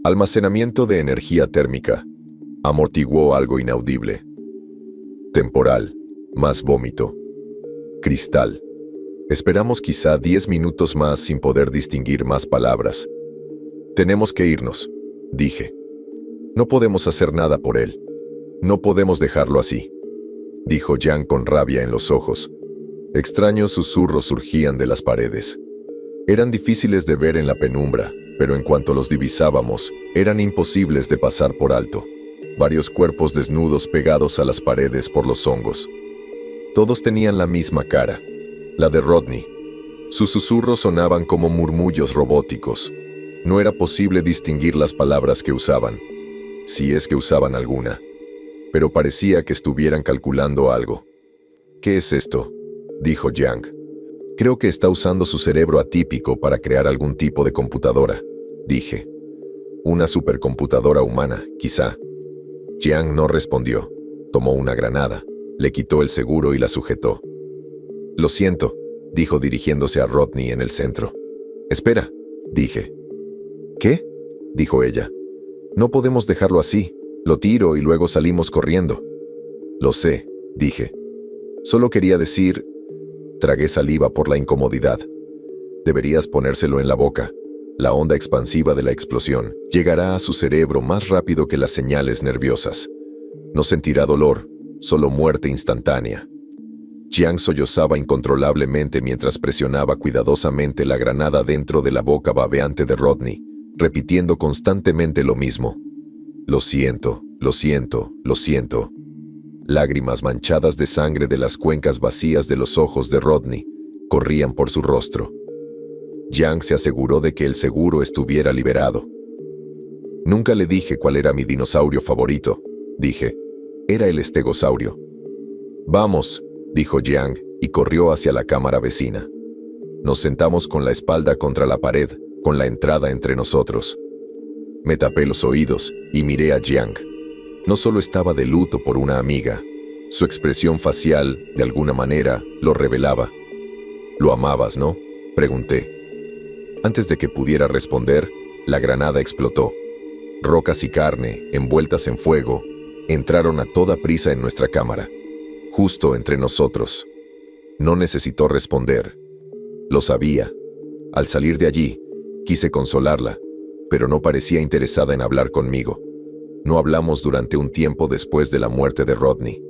Almacenamiento de energía térmica. Amortiguó algo inaudible. Temporal. Más vómito. Cristal. Esperamos quizá 10 minutos más sin poder distinguir más palabras. Tenemos que irnos, dije. No podemos hacer nada por él. No podemos dejarlo así, dijo Jiang con rabia en los ojos. Extraños susurros surgían de las paredes. Eran difíciles de ver en la penumbra, pero en cuanto los divisábamos, eran imposibles de pasar por alto. Varios cuerpos desnudos pegados a las paredes por los hongos. Todos tenían la misma cara, la de Rodney. Sus susurros sonaban como murmullos robóticos. No era posible distinguir las palabras que usaban, si es que usaban alguna, pero parecía que estuvieran calculando algo. ¿Qué es esto?, dijo Jiang. Creo que está usando su cerebro atípico para crear algún tipo de computadora, dije. Una supercomputadora humana, quizá. Jiang no respondió. Tomó una granada, le quitó el seguro y la sujetó. Lo siento, dijo dirigiéndose a Rodney en el centro. Espera, dije. ¿Qué?, dijo ella. No podemos dejarlo así. Lo tiro y luego salimos corriendo. Lo sé, dije. Solo quería decir... Tragué saliva por la incomodidad. Deberías ponérselo en la boca. La onda expansiva de la explosión llegará a su cerebro más rápido que las señales nerviosas. No sentirá dolor, solo muerte instantánea. Jiang sollozaba incontrolablemente mientras presionaba cuidadosamente la granada dentro de la boca babeante de Rodney, repitiendo constantemente lo mismo. Lo siento, lo siento, lo siento. Lágrimas manchadas de sangre de las cuencas vacías de los ojos de Rodney corrían por su rostro. Jiang se aseguró de que el seguro estuviera liberado. Nunca le dije cuál era mi dinosaurio favorito, dije. Era el estegosaurio. Vamos, dijo Jiang y corrió hacia la cámara vecina. Nos sentamos con la espalda contra la pared, con la entrada entre nosotros. Me tapé los oídos y miré a Jiang. No solo estaba de luto por una amiga, Su expresión facial, de alguna manera, lo revelaba. «¿Lo amabas, no?», pregunté. Antes de que pudiera responder, la granada explotó. Rocas y carne, envueltas en fuego, entraron a toda prisa en nuestra cámara, justo entre nosotros. No necesitó responder. Lo sabía. Al salir de allí, quise consolarla, pero no parecía interesada en hablar conmigo. No hablamos durante un tiempo después de la muerte de Rodney.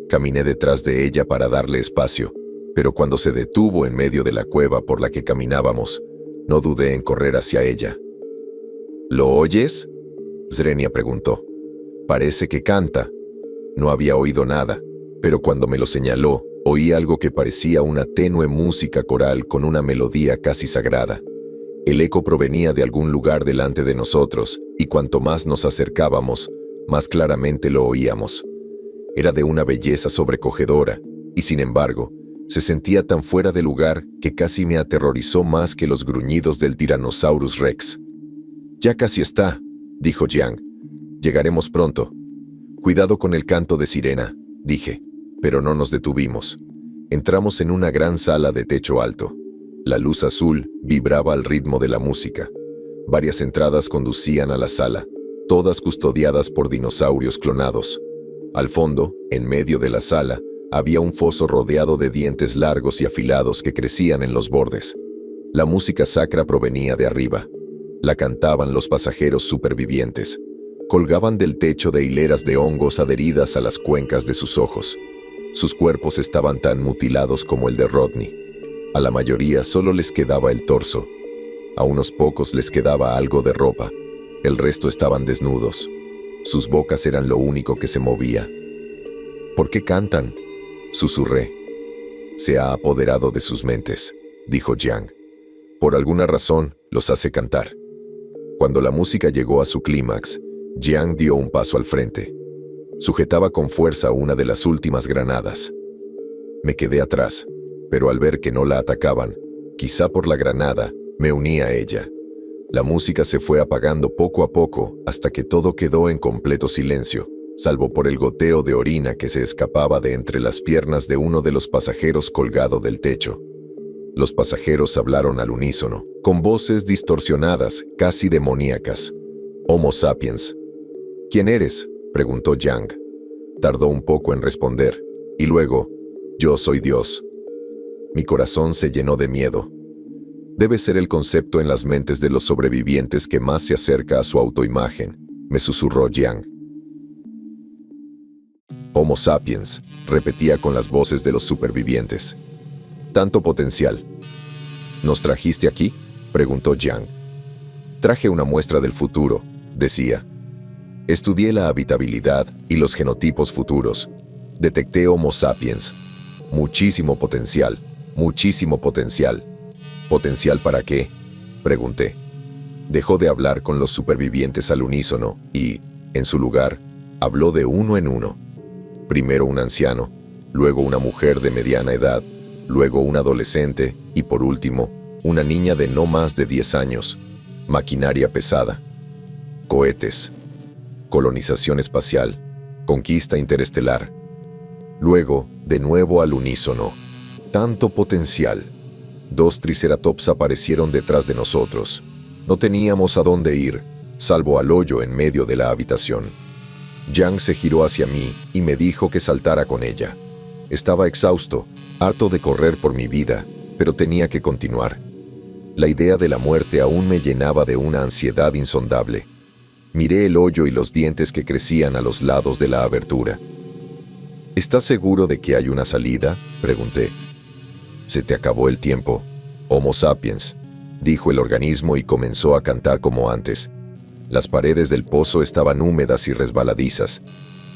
Caminé detrás de ella para darle espacio, pero cuando se detuvo en medio de la cueva por la que caminábamos, no dudé en correr hacia ella. «¿Lo oyes?», Zrenia preguntó. «Parece que canta». No había oído nada, pero cuando me lo señaló, oí algo que parecía una tenue música coral con una melodía casi sagrada. El eco provenía de algún lugar delante de nosotros, y cuanto más nos acercábamos, más claramente lo oíamos. Era de una belleza sobrecogedora, y sin embargo, se sentía tan fuera de lugar que casi me aterrorizó más que los gruñidos del Tyrannosaurus Rex. «Ya casi está», dijo Jiang. «Llegaremos pronto». «Cuidado con el canto de sirena», dije, pero no nos detuvimos. Entramos en una gran sala de techo alto. La luz azul vibraba al ritmo de la música. Varias entradas conducían a la sala, todas custodiadas por dinosaurios clonados. Al fondo, en medio de la sala, había un foso rodeado de dientes largos y afilados que crecían en los bordes. La música sacra provenía de arriba. La cantaban los pasajeros supervivientes. Colgaban del techo de hileras de hongos adheridas a las cuencas de sus ojos. Sus cuerpos estaban tan mutilados como el de Rodney. A la mayoría solo les quedaba el torso. A unos pocos les quedaba algo de ropa. El resto estaban desnudos. Sus bocas eran lo único que se movía. «¿Por qué cantan?», susurré. «Se ha apoderado de sus mentes», dijo Jiang. «Por alguna razón, los hace cantar». Cuando la música llegó a su clímax, Jiang dio un paso al frente. Sujetaba con fuerza una de las últimas granadas. Me quedé atrás, pero al ver que no la atacaban, quizá por la granada, me uní a ella. La música se fue apagando poco a poco hasta que todo quedó en completo silencio, salvo por el goteo de orina que se escapaba de entre las piernas de uno de los pasajeros colgado del techo. Los pasajeros hablaron al unísono, con voces distorsionadas, casi demoníacas. «Homo sapiens». «¿Quién eres?», preguntó Jiang. Tardó un poco en responder, y luego, «Yo soy Dios». Mi corazón se llenó de miedo. Debe ser el concepto en las mentes de los sobrevivientes que más se acerca a su autoimagen, me susurró Jiang. «Homo sapiens», repetía con las voces de los supervivientes. «Tanto potencial». «¿Nos trajiste aquí?», preguntó Jiang. «Traje una muestra del futuro», decía. «Estudié la habitabilidad y los genotipos futuros. Detecté Homo sapiens. Muchísimo potencial, muchísimo potencial». «¿Potencial para qué?», pregunté. Dejó de hablar con los supervivientes al unísono y, en su lugar, habló de uno en uno. Primero un anciano, luego una mujer de mediana edad, luego un adolescente y, por último, una niña de no más de 10 años. Maquinaria pesada. Cohetes. Colonización espacial. Conquista interestelar. Luego, de nuevo al unísono. Tanto potencial. 2 triceratops aparecieron detrás de nosotros. No teníamos a dónde ir, salvo al hoyo en medio de la habitación. Jiang se giró hacia mí y me dijo que saltara con ella. Estaba exhausto, harto de correr por mi vida, pero tenía que continuar. La idea de la muerte aún me llenaba de una ansiedad insondable. Miré el hoyo y los dientes que crecían a los lados de la abertura. «¿Estás seguro de que hay una salida?», pregunté. «Se te acabó el tiempo, Homo sapiens», dijo el organismo y comenzó a cantar como antes. Las paredes del pozo estaban húmedas y resbaladizas.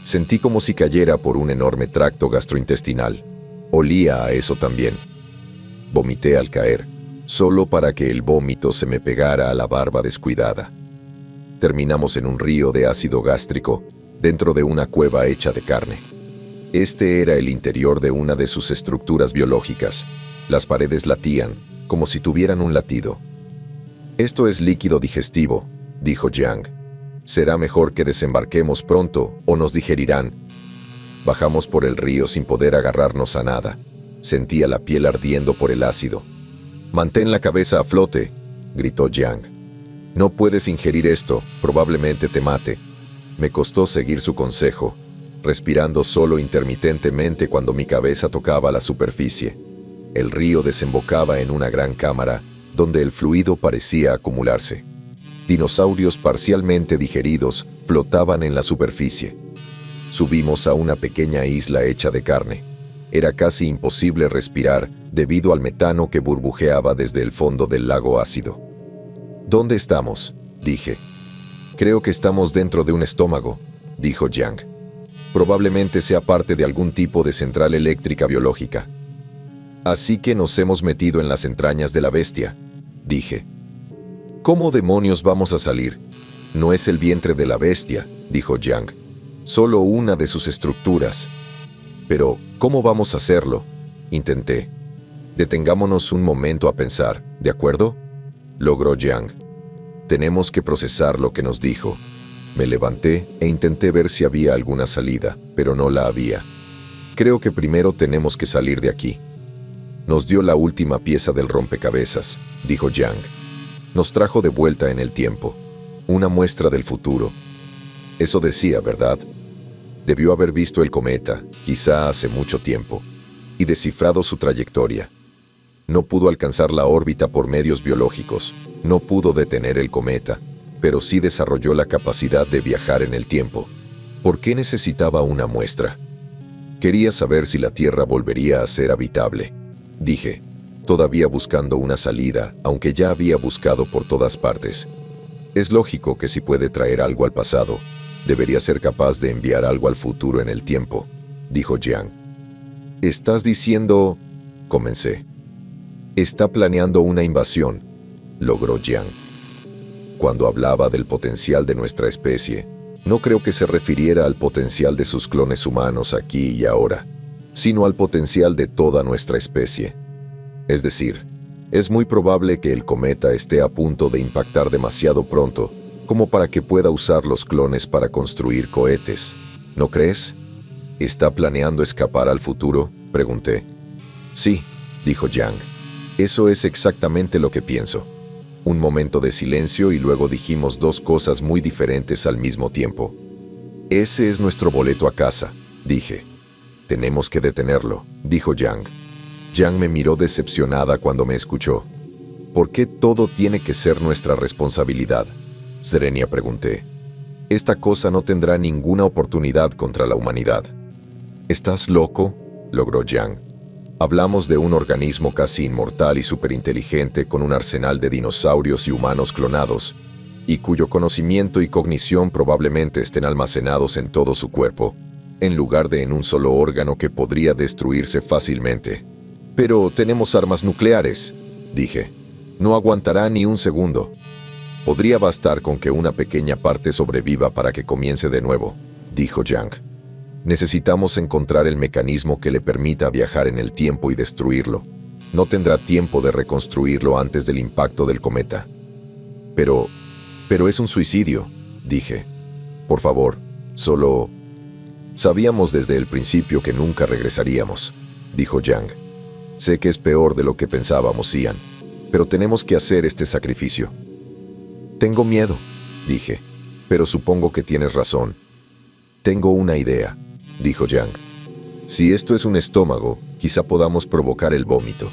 Sentí como si cayera por un enorme tracto gastrointestinal. Olía a eso también. Vomité al caer, solo para que el vómito se me pegara a la barba descuidada. Terminamos en un río de ácido gástrico, dentro de una cueva hecha de carne. Este era el interior de una de sus estructuras biológicas. Las paredes latían, como si tuvieran un latido. «Esto es líquido digestivo», dijo Jiang. «Será mejor que desembarquemos pronto o nos digerirán». Bajamos por el río sin poder agarrarnos a nada. Sentía la piel ardiendo por el ácido. «Mantén la cabeza a flote», gritó Jiang. «No puedes ingerir esto, probablemente te mate». Me costó seguir su consejo, respirando solo intermitentemente cuando mi cabeza tocaba la superficie. El río desembocaba en una gran cámara, donde el fluido parecía acumularse. Dinosaurios parcialmente digeridos flotaban en la superficie. Subimos a una pequeña isla hecha de carne. Era casi imposible respirar debido al metano que burbujeaba desde el fondo del lago ácido. «¿Dónde estamos?», dije. «Creo que estamos dentro de un estómago», dijo Jiang. «Probablemente sea parte de algún tipo de central eléctrica biológica». «Así que nos hemos metido en las entrañas de la bestia», dije. «¿Cómo demonios vamos a salir? No es el vientre de la bestia», dijo Jiang. «Solo una de sus estructuras». «Pero, ¿cómo vamos a hacerlo?», intenté. «Detengámonos un momento a pensar, ¿de acuerdo?», logró Jiang. «Tenemos que procesar lo que nos dijo». Me levanté e intenté ver si había alguna salida, pero no la había. «Creo que primero tenemos que salir de aquí». «Nos dio la última pieza del rompecabezas», dijo Jiang. «Nos trajo de vuelta en el tiempo. Una muestra del futuro». Eso decía, ¿verdad? Debió haber visto el cometa, quizá hace mucho tiempo, y descifrado su trayectoria. No pudo alcanzar la órbita por medios biológicos, no pudo detener el cometa, pero sí desarrolló la capacidad de viajar en el tiempo. ¿Por qué necesitaba una muestra? Quería saber si la Tierra volvería a ser habitable, dije, todavía buscando una salida, aunque ya había buscado por todas partes. Es lógico que si puede traer algo al pasado, debería ser capaz de enviar algo al futuro en el tiempo, dijo Jiang. «¿Estás diciendo...?», comencé. «Está planeando una invasión», logró Jiang. Cuando hablaba del potencial de nuestra especie, no creo que se refiriera al potencial de sus clones humanos aquí y ahora, sino al potencial de toda nuestra especie. Es decir, es muy probable que el cometa esté a punto de impactar demasiado pronto como para que pueda usar los clones para construir cohetes. ¿No crees? ¿Está planeando escapar al futuro?, pregunté. «Sí», dijo Jiang. «Eso es exactamente lo que pienso». Un momento de silencio y luego dijimos dos cosas muy diferentes al mismo tiempo. «Ese es nuestro boleto a casa», dije. «Tenemos que detenerlo», dijo Jiang. Jiang me miró decepcionada cuando me escuchó. «¿Por qué todo tiene que ser nuestra responsabilidad?», Serenia pregunté. «Esta cosa no tendrá ninguna oportunidad contra la humanidad». «¿Estás loco?», logró Jiang. «Hablamos de un organismo casi inmortal y superinteligente con un arsenal de dinosaurios y humanos clonados, y cuyo conocimiento y cognición probablemente estén almacenados en todo su cuerpo, en lugar de en un solo órgano que podría destruirse fácilmente». «Pero tenemos armas nucleares», dije. «No aguantará ni un segundo». «Podría bastar con que una pequeña parte sobreviva para que comience de nuevo», dijo Jiang. «Necesitamos encontrar el mecanismo que le permita viajar en el tiempo y destruirlo. No tendrá tiempo de reconstruirlo antes del impacto del cometa». Pero es un suicidio», dije. «Por favor, solo...». «Sabíamos desde el principio que nunca regresaríamos», dijo Jiang. «Sé que es peor de lo que pensábamos, Ian, pero tenemos que hacer este sacrificio». «Tengo miedo», dije, «pero supongo que tienes razón». «Tengo una idea», dijo Jiang. «Si esto es un estómago, quizá podamos provocar el vómito».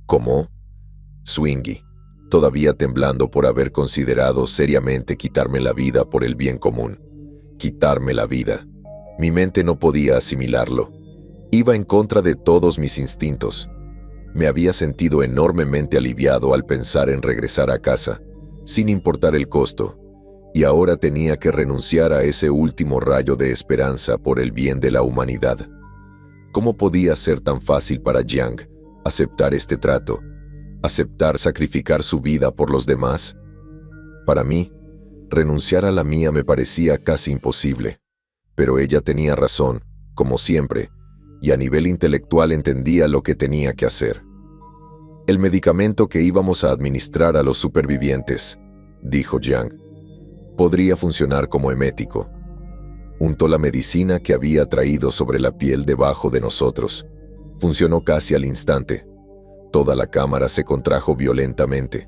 «¿Cómo?», Swingy, todavía temblando por haber considerado seriamente quitarme la vida por el bien común. Quitarme la vida. Mi mente no podía asimilarlo. Iba en contra de todos mis instintos. Me había sentido enormemente aliviado al pensar en regresar a casa, sin importar el costo, y ahora tenía que renunciar a ese último rayo de esperanza por el bien de la humanidad. ¿Cómo podía ser tan fácil para Jiang aceptar este trato? ¿Aceptar sacrificar su vida por los demás? Para mí, renunciar a la mía me parecía casi imposible, pero ella tenía razón, como siempre, y a nivel intelectual entendía lo que tenía que hacer. «El medicamento que íbamos a administrar a los supervivientes», dijo Jiang, «podría funcionar como emético. Untó la medicina que había traído sobre la piel debajo de nosotros. Funcionó casi al instante. Toda la cámara se contrajo violentamente.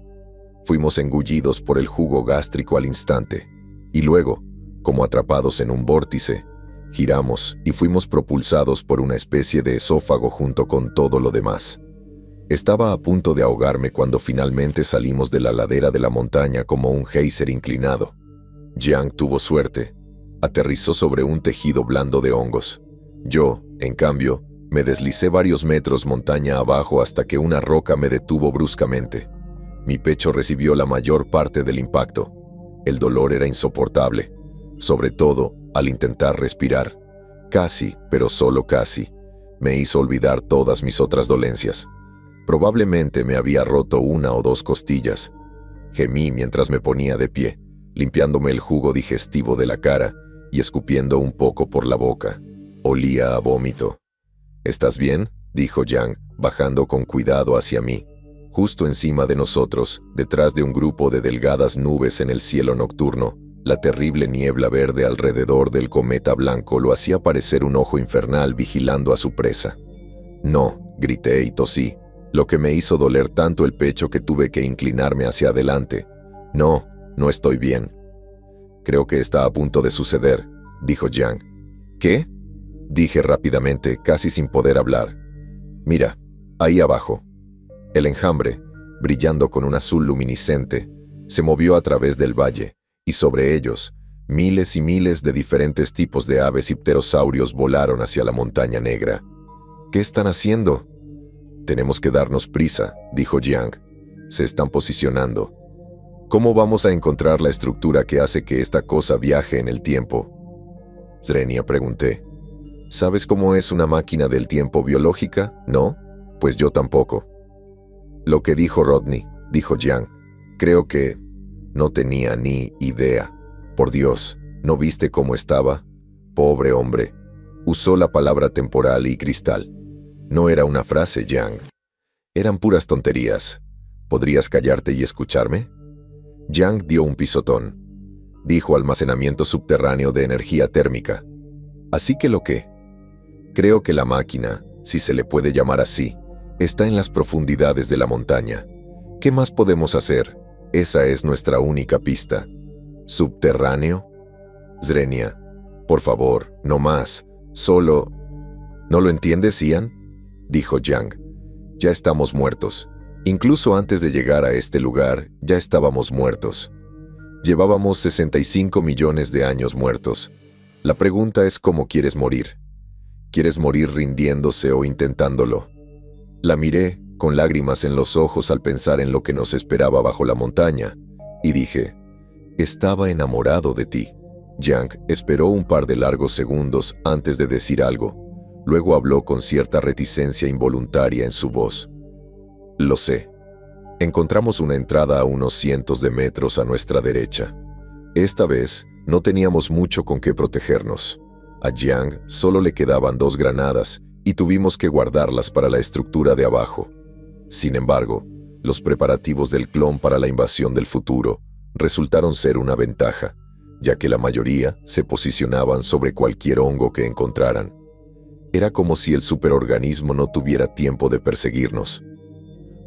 Fuimos engullidos por el jugo gástrico al instante. Y luego, como atrapados en un vórtice, giramos y fuimos propulsados por una especie de esófago junto con todo lo demás. Estaba a punto de ahogarme cuando finalmente salimos de la ladera de la montaña como un geyser inclinado. Jiang tuvo suerte. Aterrizó sobre un tejido blando de hongos. Yo, en cambio, me deslicé varios metros montaña abajo hasta que una roca me detuvo bruscamente. Mi pecho recibió la mayor parte del impacto. El dolor era insoportable, sobre todo al intentar respirar. Casi, pero solo casi, me hizo olvidar todas mis otras dolencias. Probablemente me había roto 1 o 2 costillas. Gemí mientras me ponía de pie, limpiándome el jugo digestivo de la cara y escupiendo un poco por la boca. Olía a vómito. «¿Estás bien?», dijo Jiang, bajando con cuidado hacia mí. Justo encima de nosotros, detrás de un grupo de delgadas nubes en el cielo nocturno, la terrible niebla verde alrededor del cometa blanco lo hacía parecer un ojo infernal vigilando a su presa. «No», grité y tosí, lo que me hizo doler tanto el pecho que tuve que inclinarme hacia adelante. «No, no estoy bien». «Creo que está a punto de suceder», dijo Jiang. «¿Qué?», dije rápidamente, casi sin poder hablar. «Mira, ahí abajo». El enjambre, brillando con un azul luminiscente, se movió a través del valle, y sobre ellos, miles y miles de diferentes tipos de aves y pterosaurios volaron hacia la montaña negra. «¿Qué están haciendo?». «Tenemos que darnos prisa», dijo Jiang. «Se están posicionando». «¿Cómo vamos a encontrar la estructura que hace que esta cosa viaje en el tiempo?». Zrenia, pregunté. «¿Sabes cómo es una máquina del tiempo biológica? ¿No? Pues yo tampoco». «Lo que dijo Rodney», dijo Jiang. «Creo que no tenía ni idea. Por Dios, ¿no viste cómo estaba? Pobre hombre». Usó la palabra temporal y cristal. No era una frase, Jiang. Eran puras tonterías. ¿Podrías callarte y escucharme? Jiang dio un pisotón. Dijo almacenamiento subterráneo de energía térmica. Así que lo que... Creo que la máquina, si se le puede llamar así, está en las profundidades de la montaña. ¿Qué más podemos hacer? Esa es nuestra única pista. ¿Subterráneo? Zrenia, por favor, no más. Solo... ¿No lo entiendes, Ian?, dijo Jiang. Ya estamos muertos. Incluso antes de llegar a este lugar, ya estábamos muertos. Llevábamos 65 millones de años muertos. La pregunta es cómo quieres morir. ¿Quieres morir rindiéndose o intentándolo? La miré, con lágrimas en los ojos al pensar en lo que nos esperaba bajo la montaña, y dije, estaba enamorado de ti. Jiang esperó un par de largos segundos antes de decir algo. Luego habló con cierta reticencia involuntaria en su voz. Lo sé. Encontramos una entrada a unos cientos de metros a nuestra derecha. Esta vez no teníamos mucho con qué protegernos. A Jiang solo le quedaban 2 granadas y tuvimos que guardarlas para la estructura de abajo. Sin embargo, los preparativos del clon para la invasión del futuro resultaron ser una ventaja, ya que la mayoría se posicionaban sobre cualquier hongo que encontraran. Era como si el superorganismo no tuviera tiempo de perseguirnos.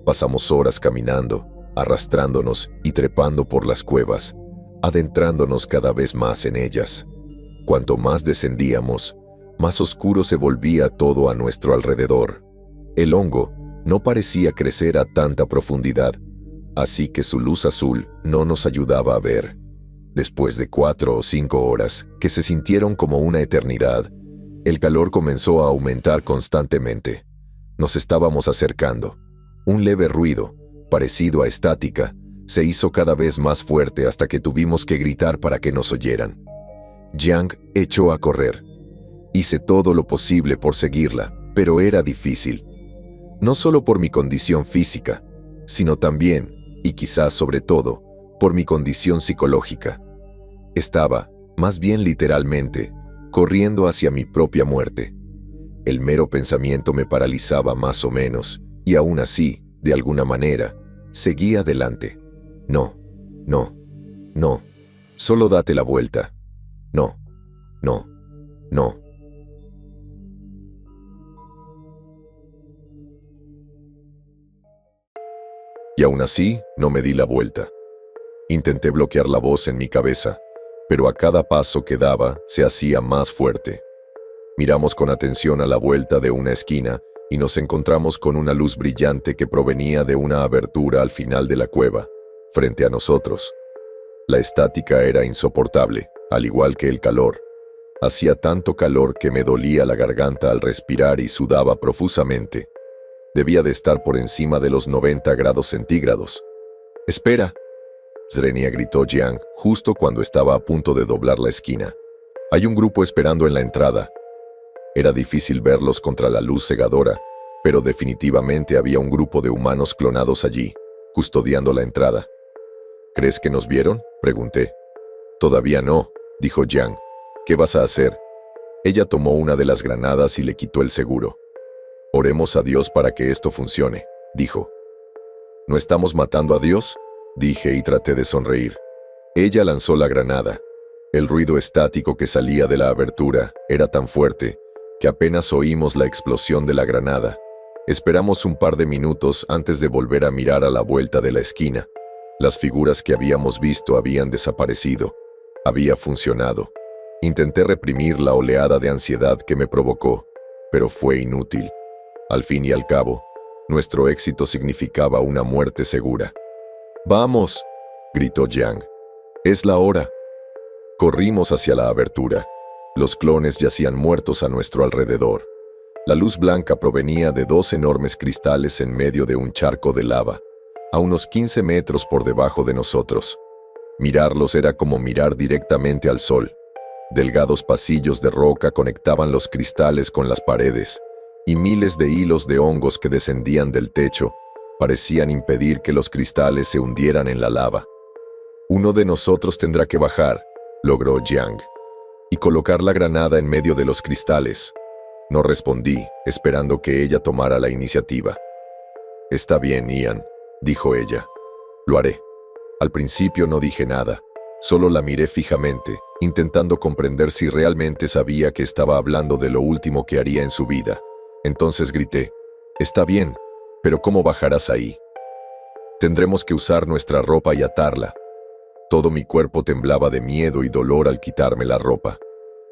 Pasamos horas caminando, arrastrándonos y trepando por las cuevas, adentrándonos cada vez más en ellas. Cuanto más descendíamos, más oscuro se volvía todo a nuestro alrededor. El hongo no parecía crecer a tanta profundidad, así que su luz azul no nos ayudaba a ver. Después de 4 o 5 horas, que se sintieron como una eternidad, el calor comenzó a aumentar constantemente. Nos estábamos acercando. Un leve ruido, parecido a estática, se hizo cada vez más fuerte hasta que tuvimos que gritar para que nos oyeran. Jiang echó a correr. Hice todo lo posible por seguirla, pero era difícil. No solo por mi condición física, sino también, y quizás sobre todo, por mi condición psicológica. Estaba, más bien literalmente, corriendo hacia mi propia muerte. El mero pensamiento me paralizaba más o menos, y aún así, de alguna manera, seguí adelante. No, no, no, solo date la vuelta. No, no. No. Y aún así, no me di la vuelta. Intenté bloquear la voz en mi cabeza, pero a cada paso que daba se hacía más fuerte. Miramos con atención a la vuelta de una esquina y nos encontramos con una luz brillante que provenía de una abertura al final de la cueva, frente a nosotros. La estática era insoportable, al igual que el calor. Hacía tanto calor que me dolía la garganta al respirar y sudaba profusamente. Debía de estar por encima de los 90 grados centígrados. «¡Espera!», Zrenia gritó Jiang justo cuando estaba a punto de doblar la esquina. «Hay un grupo esperando en la entrada». Era difícil verlos contra la luz cegadora, pero definitivamente había un grupo de humanos clonados allí, custodiando la entrada. «¿Crees que nos vieron?», pregunté. «Todavía no», dijo Jiang. «¿Qué vas a hacer?». Ella tomó una de las granadas y le quitó el seguro. «Oremos a Dios para que esto funcione», dijo. «¿No estamos matando a Dios?», dije y traté de sonreír. Ella lanzó la granada. El ruido estático que salía de la abertura era tan fuerte que apenas oímos la explosión de la granada. Esperamos un par de minutos antes de volver a mirar a la vuelta de la esquina. Las figuras que habíamos visto habían desaparecido. Había funcionado. Intenté reprimir la oleada de ansiedad que me provocó, pero fue inútil. Al fin y al cabo, nuestro éxito significaba una muerte segura. «¡Vamos!», gritó Jiang. «Es la hora». Corrimos hacia la abertura. Los clones yacían muertos a nuestro alrededor. La luz blanca provenía de 2 enormes cristales en medio de un charco de lava, a unos 15 metros por debajo de nosotros. Mirarlos era como mirar directamente al sol. Delgados pasillos de roca conectaban los cristales con las paredes, y miles de hilos de hongos que descendían del techo parecían impedir que los cristales se hundieran en la lava. «Uno de nosotros tendrá que bajar», logró Jiang, «y colocar la granada en medio de los cristales». No respondí, esperando que ella tomara la iniciativa. «Está bien, Ian», dijo ella. «Lo haré». Al principio no dije nada, solo la miré fijamente, intentando comprender si realmente sabía que estaba hablando de lo último que haría en su vida. Entonces grité: «Está bien, pero ¿cómo bajarás ahí?». «Tendremos que usar nuestra ropa y atarla». Todo mi cuerpo temblaba de miedo y dolor al quitarme la ropa.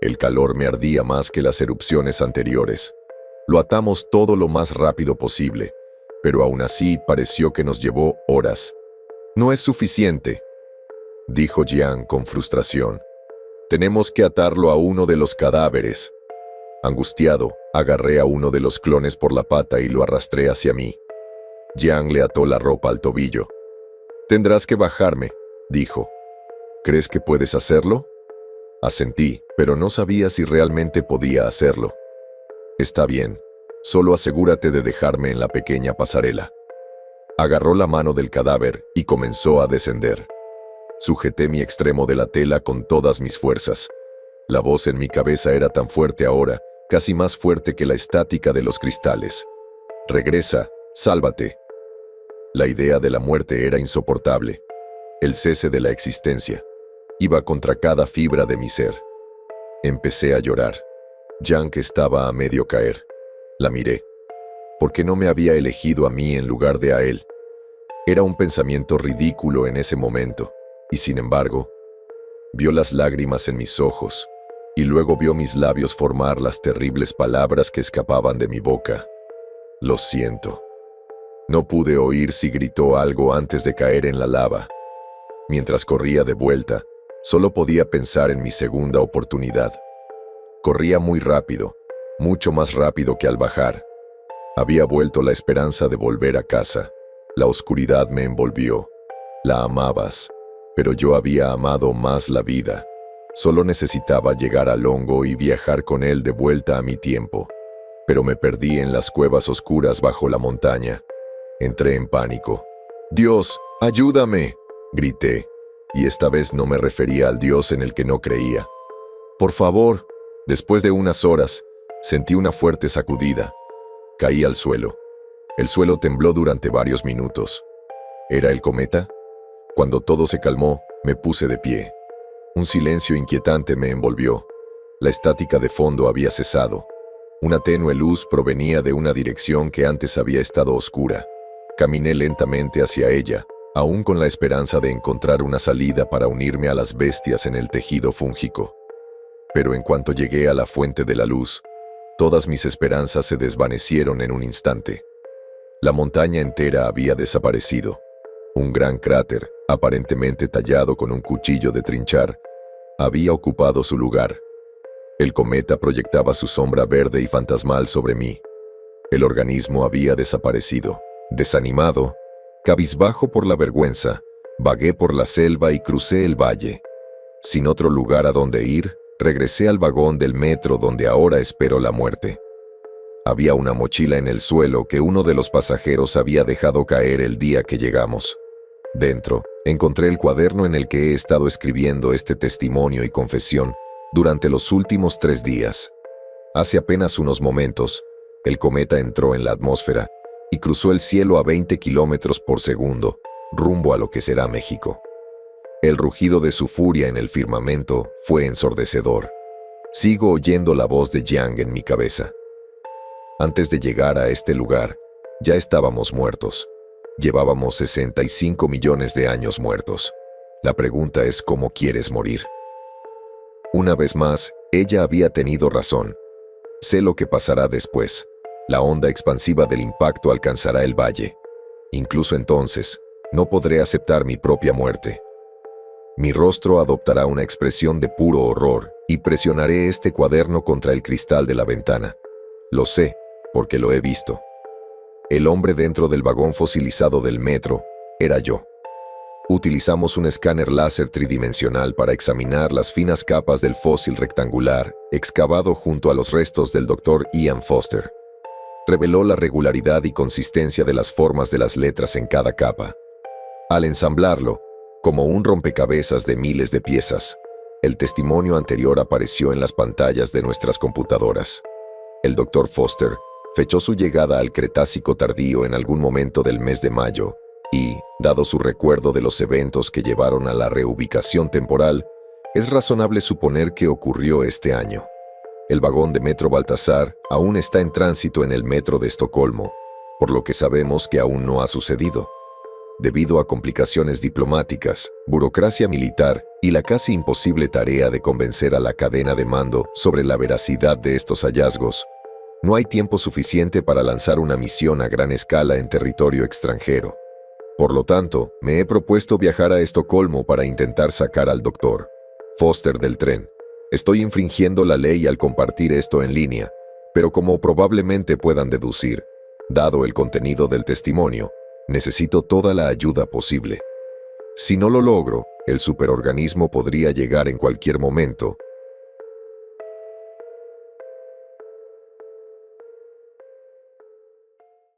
El calor me ardía más que las erupciones anteriores. Lo atamos todo lo más rápido posible, pero aún así pareció que nos llevó horas. «No es suficiente», dijo Jiang con frustración. «Tenemos que atarlo a uno de los cadáveres». Angustiado, agarré a uno de los clones por la pata y lo arrastré hacia mí. Jiang le ató la ropa al tobillo. «Tendrás que bajarme», dijo. «¿Crees que puedes hacerlo?». Asentí, pero no sabía si realmente podía hacerlo. «Está bien, solo asegúrate de dejarme en la pequeña pasarela». Agarró la mano del cadáver y comenzó a descender. Sujeté mi extremo de la tela con todas mis fuerzas. La voz en mi cabeza era tan fuerte ahora, casi más fuerte que la estática de los cristales. «Regresa, sálvate». La idea de la muerte era insoportable. El cese de la existencia. Iba contra cada fibra de mi ser. Empecé a llorar. Jiang estaba a medio caer. La miré. ¿Por qué no me había elegido a mí en lugar de a él? Era un pensamiento ridículo en ese momento, y sin embargo, vio las lágrimas en mis ojos, y luego vio mis labios formar las terribles palabras que escapaban de mi boca. «Lo siento». No pude oír si gritó algo antes de caer en la lava. Mientras corría de vuelta, solo podía pensar en mi segunda oportunidad. Corría muy rápido, mucho más rápido que al bajar. Había vuelto la esperanza de volver a casa. La oscuridad me envolvió. La amabas, pero yo había amado más la vida. Solo necesitaba llegar al hongo y viajar con él de vuelta a mi tiempo. Pero me perdí en las cuevas oscuras bajo la montaña. Entré en pánico. «¡Dios, ayúdame!», grité, y esta vez no me refería al Dios en el que no creía. «Por favor». Después de unas horas, sentí una fuerte sacudida. Caí al suelo. El suelo tembló durante varios minutos. ¿Era el cometa? Cuando todo se calmó, me puse de pie. Un silencio inquietante me envolvió. La estática de fondo había cesado. Una tenue luz provenía de una dirección que antes había estado oscura. Caminé lentamente hacia ella, aún con la esperanza de encontrar una salida para unirme a las bestias en el tejido fúngico. Pero en cuanto llegué a la fuente de la luz, todas mis esperanzas se desvanecieron en un instante. La montaña entera había desaparecido. Un gran cráter, aparentemente tallado con un cuchillo de trinchar, había ocupado su lugar. El cometa proyectaba su sombra verde y fantasmal sobre mí. El organismo había desaparecido. Desanimado, cabizbajo por la vergüenza, vagué por la selva y crucé el valle. Sin otro lugar a donde ir, regresé al vagón del metro donde ahora espero la muerte. Había una mochila en el suelo que uno de los pasajeros había dejado caer el día que llegamos. Dentro, encontré el cuaderno en el que he estado escribiendo este testimonio y confesión durante los últimos 3 días. Hace apenas unos momentos, el cometa entró en la atmósfera y cruzó el cielo a 20 kilómetros por segundo, rumbo a lo que será México. El rugido de su furia en el firmamento fue ensordecedor. Sigo oyendo la voz de Yang en mi cabeza. Antes de llegar a este lugar, ya estábamos muertos. Llevábamos 65 millones de años muertos. La pregunta es ¿cómo quieres morir? Una vez más, ella había tenido razón. Sé lo que pasará después. La onda expansiva del impacto alcanzará el valle. Incluso entonces, no podré aceptar mi propia muerte. Mi rostro adoptará una expresión de puro horror y presionaré este cuaderno contra el cristal de la ventana. Lo sé, porque lo he visto. El hombre dentro del vagón fosilizado del metro era yo. Utilizamos un escáner láser tridimensional para examinar las finas capas del fósil rectangular excavado junto a los restos del Dr. Ian Foster. Reveló la regularidad y consistencia de las formas de las letras en cada capa. Al ensamblarlo, como un rompecabezas de miles de piezas, el testimonio anterior apareció en las pantallas de nuestras computadoras. El Dr. Foster fechó su llegada al Cretácico tardío en algún momento del mes de mayo y, dado su recuerdo de los eventos que llevaron a la reubicación temporal, es razonable suponer que ocurrió este año. El vagón de Metro Baltasar aún está en tránsito en el metro de Estocolmo, por lo que sabemos que aún no ha sucedido. Debido a complicaciones diplomáticas, burocracia militar y la casi imposible tarea de convencer a la cadena de mando sobre la veracidad de estos hallazgos, no hay tiempo suficiente para lanzar una misión a gran escala en territorio extranjero. Por lo tanto, me he propuesto viajar a Estocolmo para intentar sacar al Dr. Foster del tren. Estoy infringiendo la ley al compartir esto en línea, pero como probablemente puedan deducir, dado el contenido del testimonio, necesito toda la ayuda posible. Si no lo logro, el superorganismo podría llegar en cualquier momento